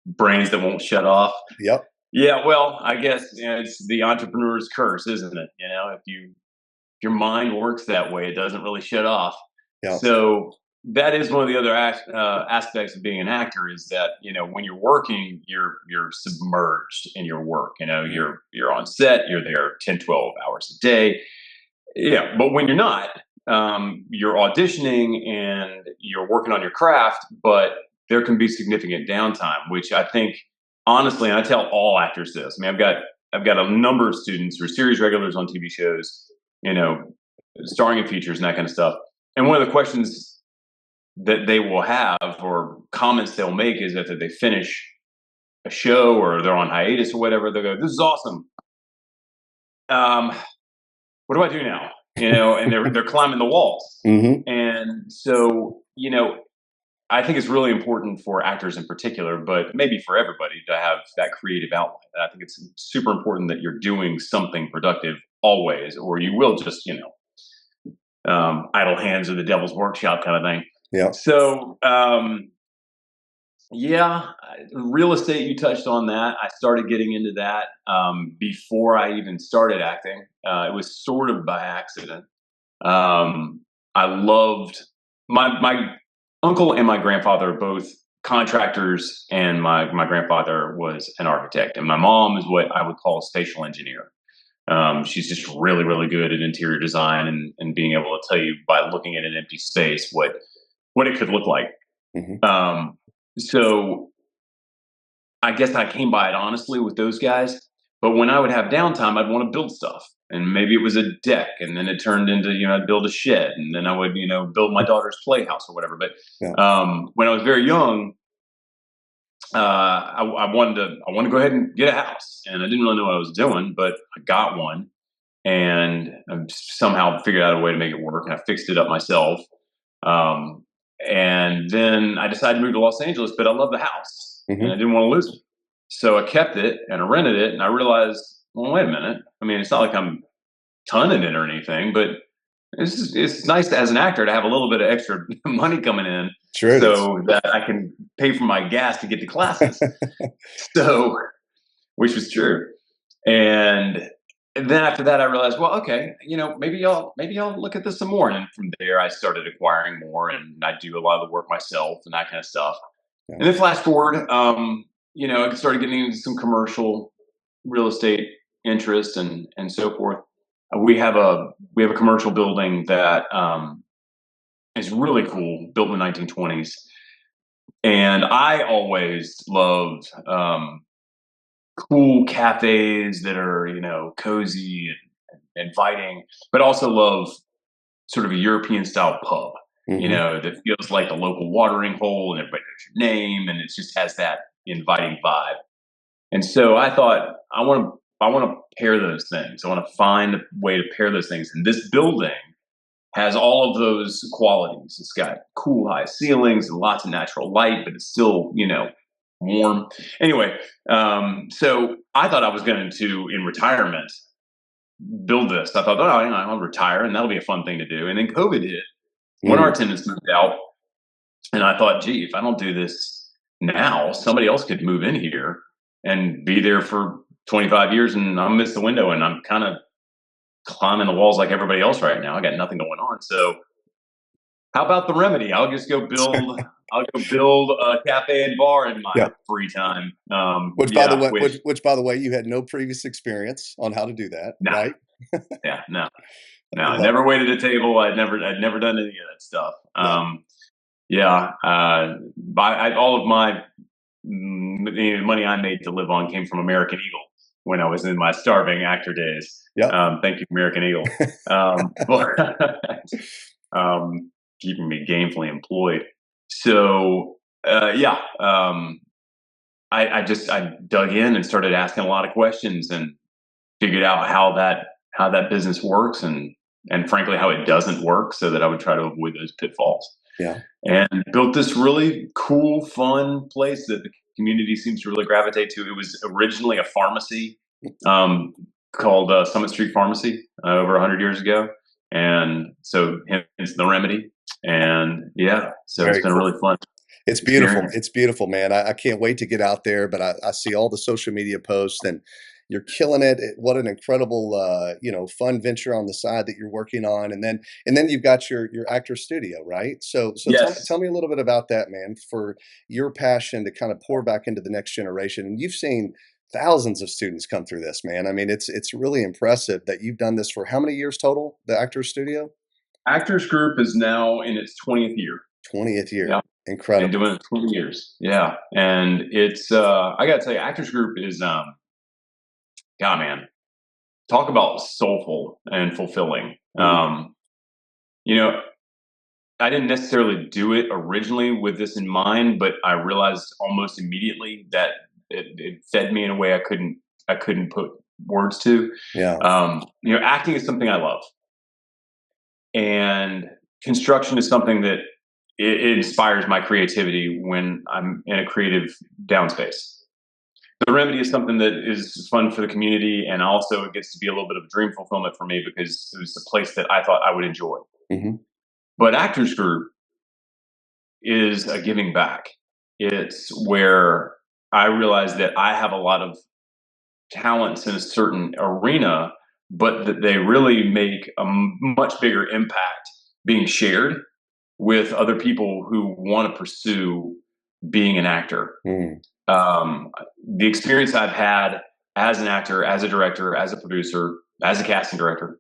brains that won't shut off? Yep. Yeah, well, I guess it's the entrepreneur's curse, isn't it? If your mind works that way, it doesn't really shut off. Yep. So that is one of the other aspects of being an actor is that when you're working, you're submerged in your work. You're on set, you're there 10, 12 hours a day. Yeah, but when you're not, you're auditioning and you're working on your craft, but there can be significant downtime, which I think, honestly, and I tell all actors this. I mean, I've got a number of students who are series regulars on TV shows, starring in features and that kind of stuff. And one of the questions that they will have or comments they'll make is that they finish a show or they're on hiatus or whatever, they'll go, "This is awesome. What do I do now?" And they're climbing the walls. Mm-hmm. And so, I think it's really important for actors in particular, but maybe for everybody, to have that creative outlet. And I think it's super important that you're doing something productive always, or you will just, idle hands are the devil's workshop kind of thing. Yeah. So, real estate, you touched on that. I started getting into that before I even started acting. It was sort of by accident. I loved my uncle and my grandfather are both contractors, and my grandfather was an architect, and my mom is what I would call a spatial engineer. She's just really, really good at interior design and being able to tell you by looking at an empty space what it could look like. Mm-hmm. So I guess I came by it honestly with those guys. But when I would have downtime, I'd want to build stuff. And maybe it was a deck, and then it turned into, I'd build a shed, and then I would, build my daughter's playhouse or whatever. But when I was very young, I wanted to go ahead and get a house, and I didn't really know what I was doing, but I got one, and I somehow figured out a way to make it work, and I fixed it up myself. And then I decided to move to Los Angeles, but I love the house and I didn't want to lose it. So I kept it and I rented it, and I realized, well, wait a minute. I mean, it's not like I'm tonning it or anything, but it's nice as an actor to have a little bit of extra money coming in, so that I can pay for my gas to get to classes. So, which was true. And then after that, I realized, well, okay, maybe I'll look at this some more. And from there, I started acquiring more, and I do a lot of the work myself and that kind of stuff. Yeah. And then flash forward, I started getting into some commercial real estate interest and so forth. We have a commercial building that is really cool, built in the 1920s, and I always loved cool cafes that are cozy and inviting, but also love sort of a European style pub, that feels like the local watering hole, and everybody knows your name, and it just has that inviting vibe. And so I thought, I want to pair those things. I want to find a way to pair those things. And this building has all of those qualities. It's got cool high ceilings and lots of natural light, but it's still, warm. Anyway, so I thought I was going to, in retirement, build this. I thought, I'll retire and that'll be a fun thing to do. And then COVID hit. One of our tenants moved out. And I thought, gee, if I don't do this now, somebody else could move in here and be there for 25 years, and I'll miss the window, and I'm kind of climbing the walls like everybody else right now. I got nothing going on. So how about the remedy? I'll just go build a cafe and bar in my free time. By the way, you had no previous experience on how to do that, right? No. I never waited a table. I'd never done any of that stuff. All of my money I made to live on came from American Eagle when I was in my starving actor days. Thank you, American Eagle. Keeping me gainfully employed. So, I dug in and started asking a lot of questions and figured out how that business works and frankly, how it doesn't work, so that I would try to avoid those pitfalls. Yeah. And built this really cool, fun place that the community seems to really gravitate to. It was originally a pharmacy called Summit Street Pharmacy over 100 years ago. And so hence the remedy. And so it's been really fun. It's beautiful. It's beautiful, man. I can't wait to get out there, but I see all the social media posts, and you're killing it. What an incredible, fun venture on the side that you're working on. And then you've got your actor studio, right? So yes. Tell me a little bit about that, man, for your passion to kind of pour back into the next generation. And you've seen thousands of students come through this, man. I mean, it's really impressive that you've done this for how many years total, the Actors Studio? Actors Group is now in its 20th year. 20th year. Yeah. Incredible. Been doing it 20 years. Yeah. And it's, I got to tell you, Actors Group is, man, talk about soulful and fulfilling. I didn't necessarily do it originally with this in mind, but I realized almost immediately that it fed me in a way I couldn't put words to. Yeah. Acting is something I love, and construction is something that it inspires my creativity when I'm in a creative downspace. The remedy is something that is fun for the community, and also it gets to be a little bit of dream fulfillment for me because it was a place that I thought I would enjoy. Mm-hmm. But Actors Group is a giving back. It's where I realize that I have a lot of talents in a certain arena, but that they really make a much bigger impact being shared with other people who want to pursue being an actor. Mm. The experience I've had as an actor, as a director, as a producer, as a casting director,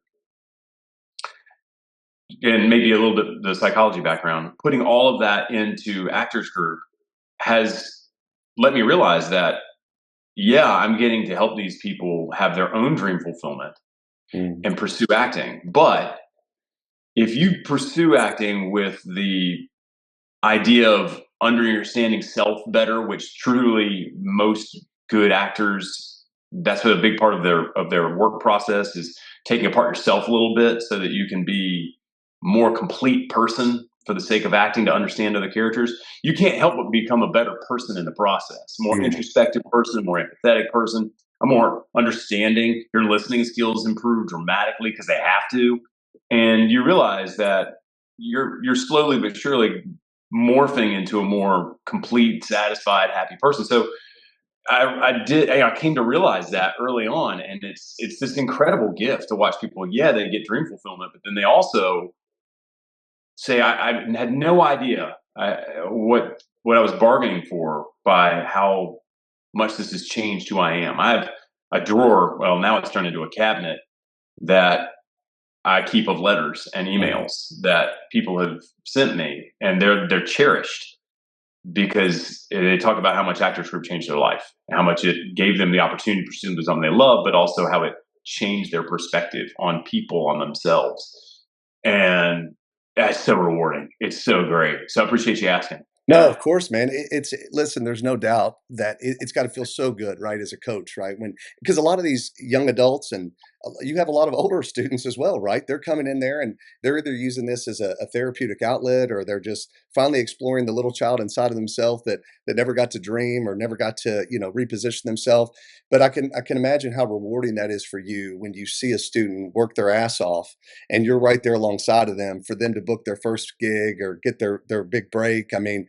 and maybe a little bit the psychology background, putting all of that into Actors Group has let me realize that, I'm getting to help these people have their own dream fulfillment and pursue acting. But if you pursue acting with the idea of understanding self better, which truly most good actors, that's what a big part of their work process is, taking apart yourself a little bit so that you can be more complete person for the sake of acting to understand other characters, you can't help but become a better person in the process. A more introspective person, a more empathetic person, a more understanding. Your listening skills improve dramatically because they have to. And you realize that you're slowly but surely morphing into a more complete, satisfied, happy person. So I came to realize that early on, and it's this incredible gift to watch people. Yeah, they get dream fulfillment, but then they also say, I had no idea what I was bargaining for by how much this has changed who I am. I have a drawer. Well, now it's turned into a cabinet that I keep of letters and emails that people have sent me, and they're cherished because they talk about how much Actors Group changed their life, and how much it gave them the opportunity to pursue something they love, but also how it changed their perspective on people, on themselves. And that's so rewarding. It's so great. So I appreciate you asking. No, of course, man. Listen, there's no doubt that it's got to feel so good, right, as a coach, right? Because a lot of these young adults, and you have a lot of older students as well, right? They're coming in there and they're either using this as a therapeutic outlet, or they're just finally exploring the little child inside of themselves that never got to dream or never got to, reposition themselves. But I can imagine how rewarding that is for you when you see a student work their ass off and you're right there alongside of them for them to book their first gig or get their big break. I mean,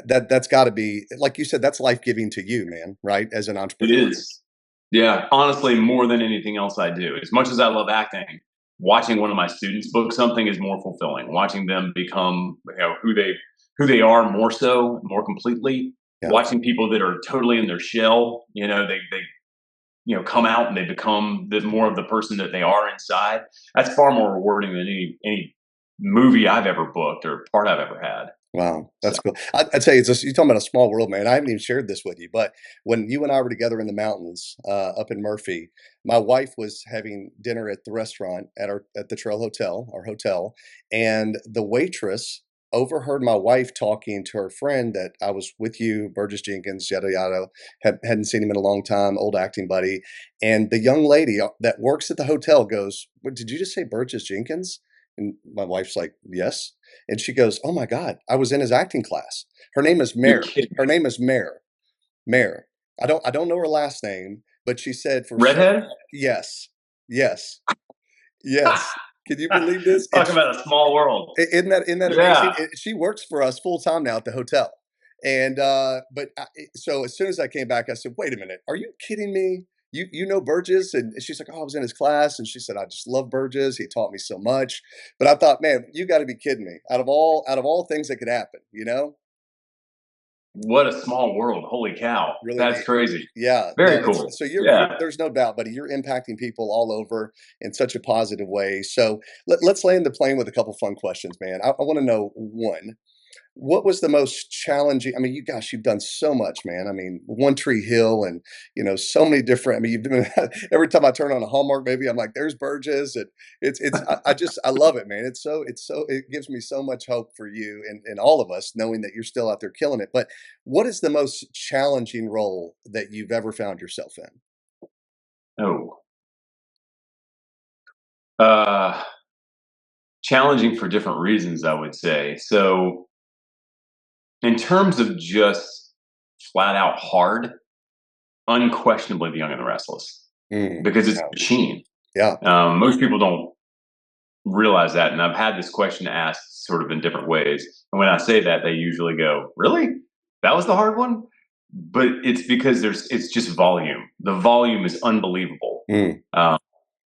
that's got to be, like you said, that's life-giving to you, man, right? As an It entrepreneur. is. Yeah, honestly, more than anything else I do. As much as I love acting, watching one of my students book something is more fulfilling. Watching them become, who they are more so, more completely. Yeah. Watching people that are totally in their shell, they come out and they become more of the person that they are inside. That's far more rewarding than any movie I've ever booked or part I've ever had. Wow, that's cool. I'd say you're talking about a small world, man. I haven't even shared this with you, but when you and I were together in the mountains up in Murphy, my wife was having dinner at the restaurant at the Trail Hotel, our hotel, and the waitress overheard my wife talking to her friend that I was with you, Burgess Jenkins, yada yada. Hadn't seen him in a long time, old acting buddy, and the young lady that works at the hotel goes, "What did you just say, Burgess Jenkins?" And my wife's like, "Yes." And she goes, "Oh my God, I was in his acting class. Her name is You're Mare. kidding. Her name is Mare. Mare. I don't know her last name, but she said Redhead? yes, yes, yes. Can you believe this? Talk about a small world. Isn't that amazing? Yeah. She works for us full time now at the hotel. And so as soon as I came back, I said, "Wait a minute, are you kidding me? You know Burgess?" And she's like, "Oh, I was in his class." And she said, "I just love Burgess. He taught me so much." But I thought, man, you got to be kidding me! Out of all things that could happen, What a small world. Holy cow. really, That's crazy. yeah. Very No, cool. so Yeah. there's no doubt, buddy. You're impacting people all over in such a positive way. So let's land the plane with a couple fun questions, man. I want to know, one, what was the most challenging? I mean, you've done so much, man. I mean, One Tree Hill, and so many different. I mean, you've been every time I turn on a Hallmark movie, I'm like, "There's Burgess," and I love it, man. It gives me so much hope for you and all of us, knowing that you're still out there killing it. But what is the most challenging role that you've ever found yourself in? Oh. Uh, Challenging for different reasons, I would say. So, in terms of just flat out hard, unquestionably The Young and the Restless, because it's a machine. Yeah, Most people don't realize that. And I've had this question asked sort of in different ways. And when I say that, they usually go, "Really? That was the hard one?" But it's because it's just volume. The volume is unbelievable.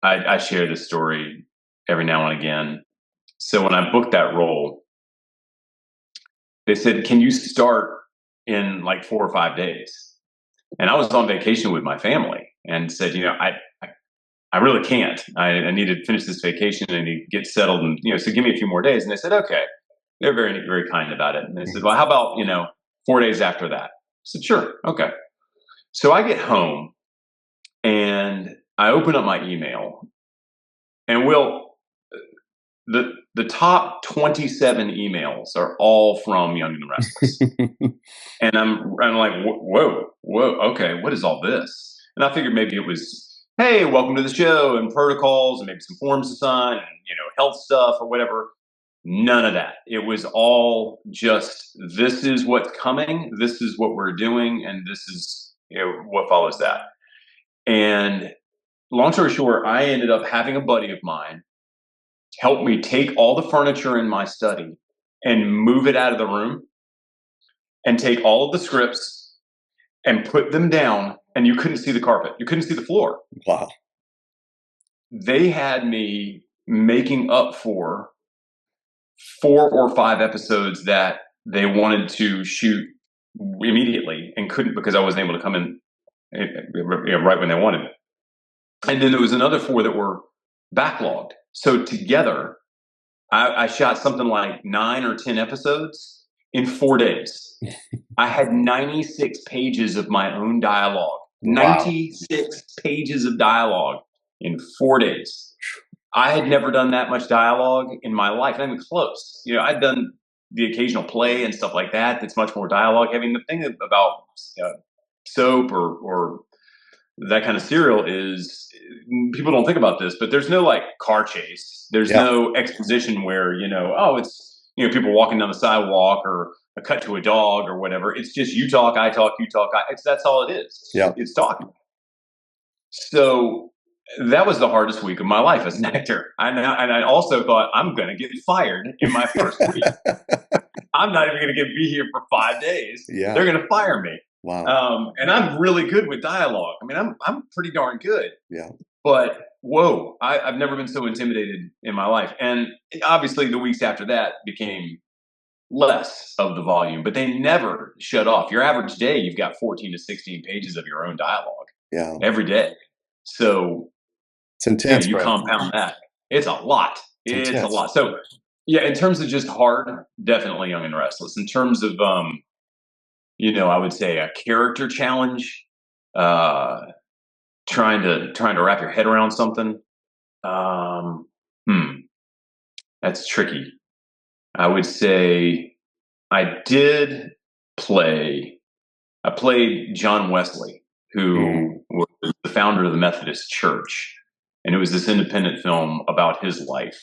I share this story every now and again. So when I booked that role, they said, "Can you start in like 4 or 5 days?" And I was on vacation with my family and said, I really can't. I need to finish this vacation and need to get settled, and so give me a few more days. And they said, "Okay." They're very, very kind about it. And they said, "Well, how about 4 days after that?" I said, "Sure, okay." So I get home and I open up my email, and the top 27 emails are all from Young and the Restless. And I'm like, whoa, okay, what is all this? And I figured maybe it was, "Hey, welcome to the show," and protocols and maybe some forms to sign and health stuff or whatever. None of that. It was all just, this is what's coming, this is what we're doing, and this is, what follows that. And long story short, I ended up having a buddy of mine help me take all the furniture in my study and move it out of the room, and take all of the scripts and put them down, and you couldn't see the carpet. You couldn't see the floor. Wow. They had me making up for 4 or 5 episodes that they wanted to shoot immediately and couldn't because I wasn't able to come in right when they wanted it. And then there was another 4 that were backlogged. So together, I shot something like 9 or 10 episodes in 4 days. I had 96 pages of my own dialogue. Wow. 96 pages of dialogue in 4 days. I had never done that much dialogue in my life, not even close. I'd done the occasional play and stuff like that that's much more dialogue heavy. And the thing about soap or that kind of serial is people don't think about this, but there's no like car chase. There's no exposition where, it's, people walking down the sidewalk or a cut to a dog or whatever. It's just you talk, I talk, you talk. That's all it is. Yeah. It's talking. So that was the hardest week of my life as an actor. And I also thought, I'm going to get fired in my first week. I'm not even going to be here for 5 days. Yeah. They're going to fire me. Wow. And I'm really good with dialogue. I mean, I'm pretty darn good. Yeah. But whoa, I've never been so intimidated in my life. And obviously the weeks after that became less of the volume, but they never shut off. Your average day, you've got 14 to 16 pages of your own dialogue every day. So it's intense. You compound that. It's a lot. It's a lot. So yeah, in terms of just hard, definitely Young and Restless. In terms of, I would say a character challenge, trying to wrap your head around something. That's tricky. I would say I played John Wesley, who was the founder of the Methodist Church. And it was this independent film about his life.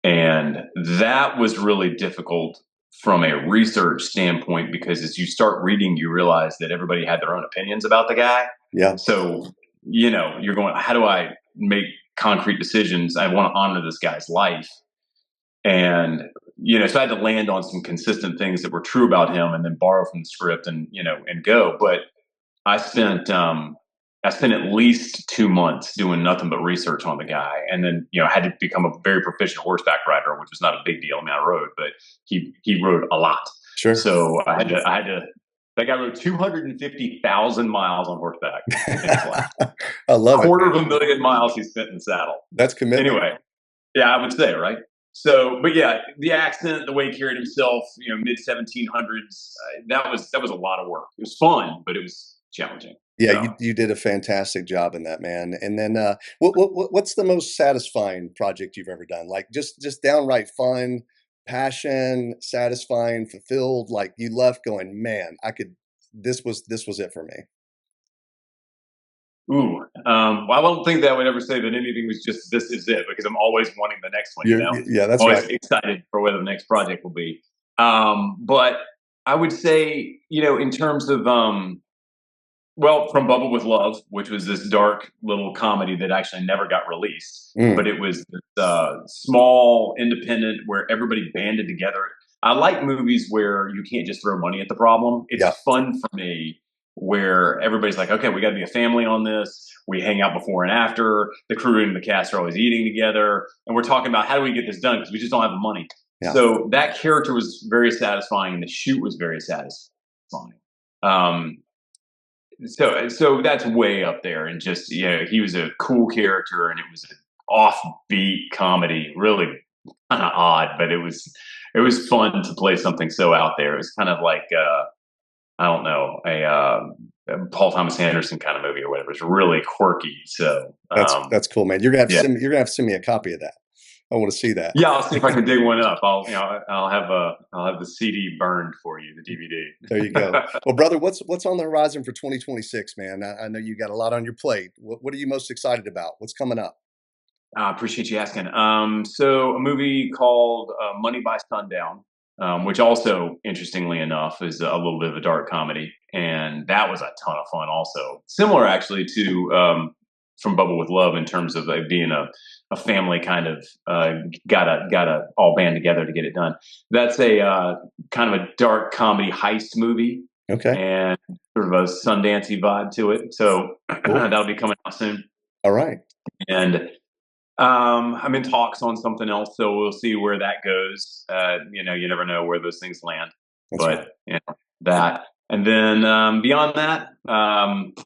And that was really difficult from a research standpoint, because as you start reading, you realize that everybody had their own opinions about the guy. Yeah. So, you're going, how do I make concrete decisions? I want to honor this guy's life. And, so I had to land on some consistent things that were true about him and then borrow from the script and go. But I spent at least 2 months doing nothing but research on the guy. And then, I had to become a very proficient horseback rider, which was not a big deal. I mean, I rode, but he rode a lot. Sure. So I had to, that guy rode 250,000 miles on horseback. I love it. 250,000 miles he spent in the saddle. That's commitment. Anyway, yeah, I would say, right? So, but yeah, the accent, the way he carried himself, mid 1700s, that was a lot of work. It was fun, but it was challenging. Yeah, you did a fantastic job in that, man. And then, what's the most satisfying project you've ever done? Like just downright fun, passion, satisfying, fulfilled. Like you left going, man, this was it for me. Ooh, well, I don't think that I would ever say that anything was just, this is it, because I'm always wanting the next one. Yeah, that's always right. Excited for where the next project will be. But I would say, in terms of, from Bubble with Love, which was this dark little comedy that actually never got released, but it was this, small, independent, where everybody banded together. I like movies where you can't just throw money at the problem. It's fun for me where everybody's like, okay, we got to be a family on this. We hang out before and after. The crew and the cast are always eating together. And we're talking about how do we get this done, because we just don't have the money. Yeah. So that character was very satisfying, and the shoot was very satisfying. So that's way up there. And just, he was a cool character, and it was an offbeat comedy, really kind of odd, but it was fun to play something so out there. It was kind of like, I don't know, a Paul Thomas Anderson kind of movie or whatever. It's really quirky. So that's cool, man. You're gonna have to send me a copy of that. I want to see that. Yeah, I'll see if I can dig one up. I'll have the CD burned for you, the DVD. There you go. Well, brother, what's on the horizon for 2026, man? I know you got a lot on your plate. What are you most excited about? What's coming up? I appreciate you asking. So a movie called Money by Sundown, which also, interestingly enough, is a little bit of a dark comedy, and that was a ton of fun. Also, similar actually to From Bubble with Love in terms of being a family kind of gotta all band together to get it done. That's a kind of a dark comedy heist movie, Okay. and sort of a Sundancey vibe to it. So Cool. that'll be coming out soon. All right. And I'm in talks on something else, so we'll see where that goes. You never know where those things land, That's right. but that. And then beyond that,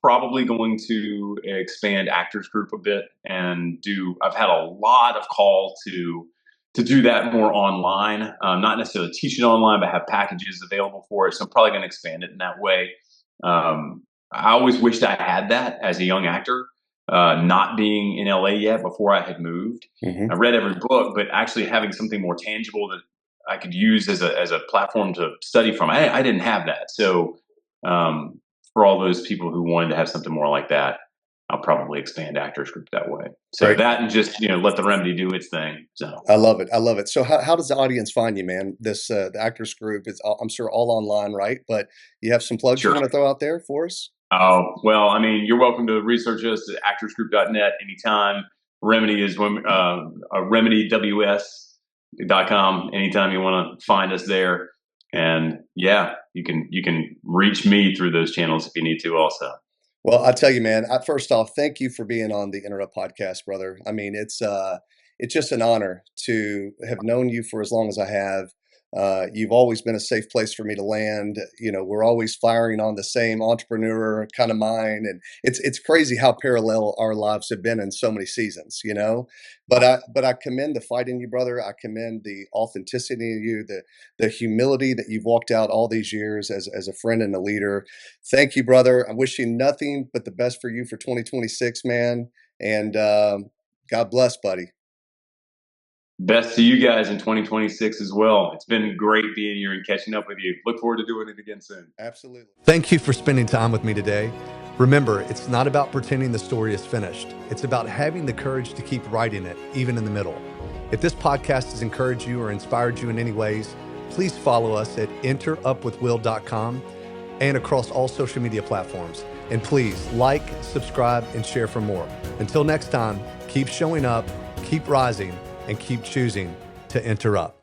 probably going to expand Actors Group a bit and do. I've had a lot of call to do that more online, not necessarily teach it online, but have packages available for it. So I'm probably going to expand it in that way. I always wished I had that as a young actor. Not being in LA yet before I had moved. Mm-hmm. I read every book, but actually having something more tangible that I could use as a platform to study from. I didn't have that. So for all those people who wanted to have something more like that, I'll probably expand Actors Group that way. So Great. that, and just let the Remedy do its thing. So I love it. I love it. So how does the audience find you, man? This the Actors Group is, I'm sure, all online, right? But you have some plugs Sure. you want to throw out there for us? Oh, well, I mean, you're welcome to research us at actorsgroup.net anytime. Remedy is remedyws.com anytime you want to find us there. And yeah, you can reach me through those channels if you need to also. Well, I tell you, man, first off, thank you for being on the EnterUp Podcast, brother. I mean, it's just an honor to have known you for as long as I have. You've always been a safe place for me to land. We're always firing on the same entrepreneur kind of mind, and it's crazy how parallel our lives have been in so many seasons. But I commend the fight in you, brother. I commend the authenticity in you, the humility that you've walked out all these years as a friend and a leader. Thank you, brother. I wish you nothing but the best for you for 2026, man. And God bless, buddy. Best to you guys in 2026 as well. It's been great being here and catching up with you. Look forward to doing it again soon. Absolutely. Thank you for spending time with me today. Remember, it's not about pretending the story is finished. It's about having the courage to keep writing it, even in the middle. If this podcast has encouraged you or inspired you in any ways, please follow us at enterupwithwill.com and across all social media platforms. And please like, subscribe, and share for more. Until next time, keep showing up, keep rising, and keep choosing to enter up.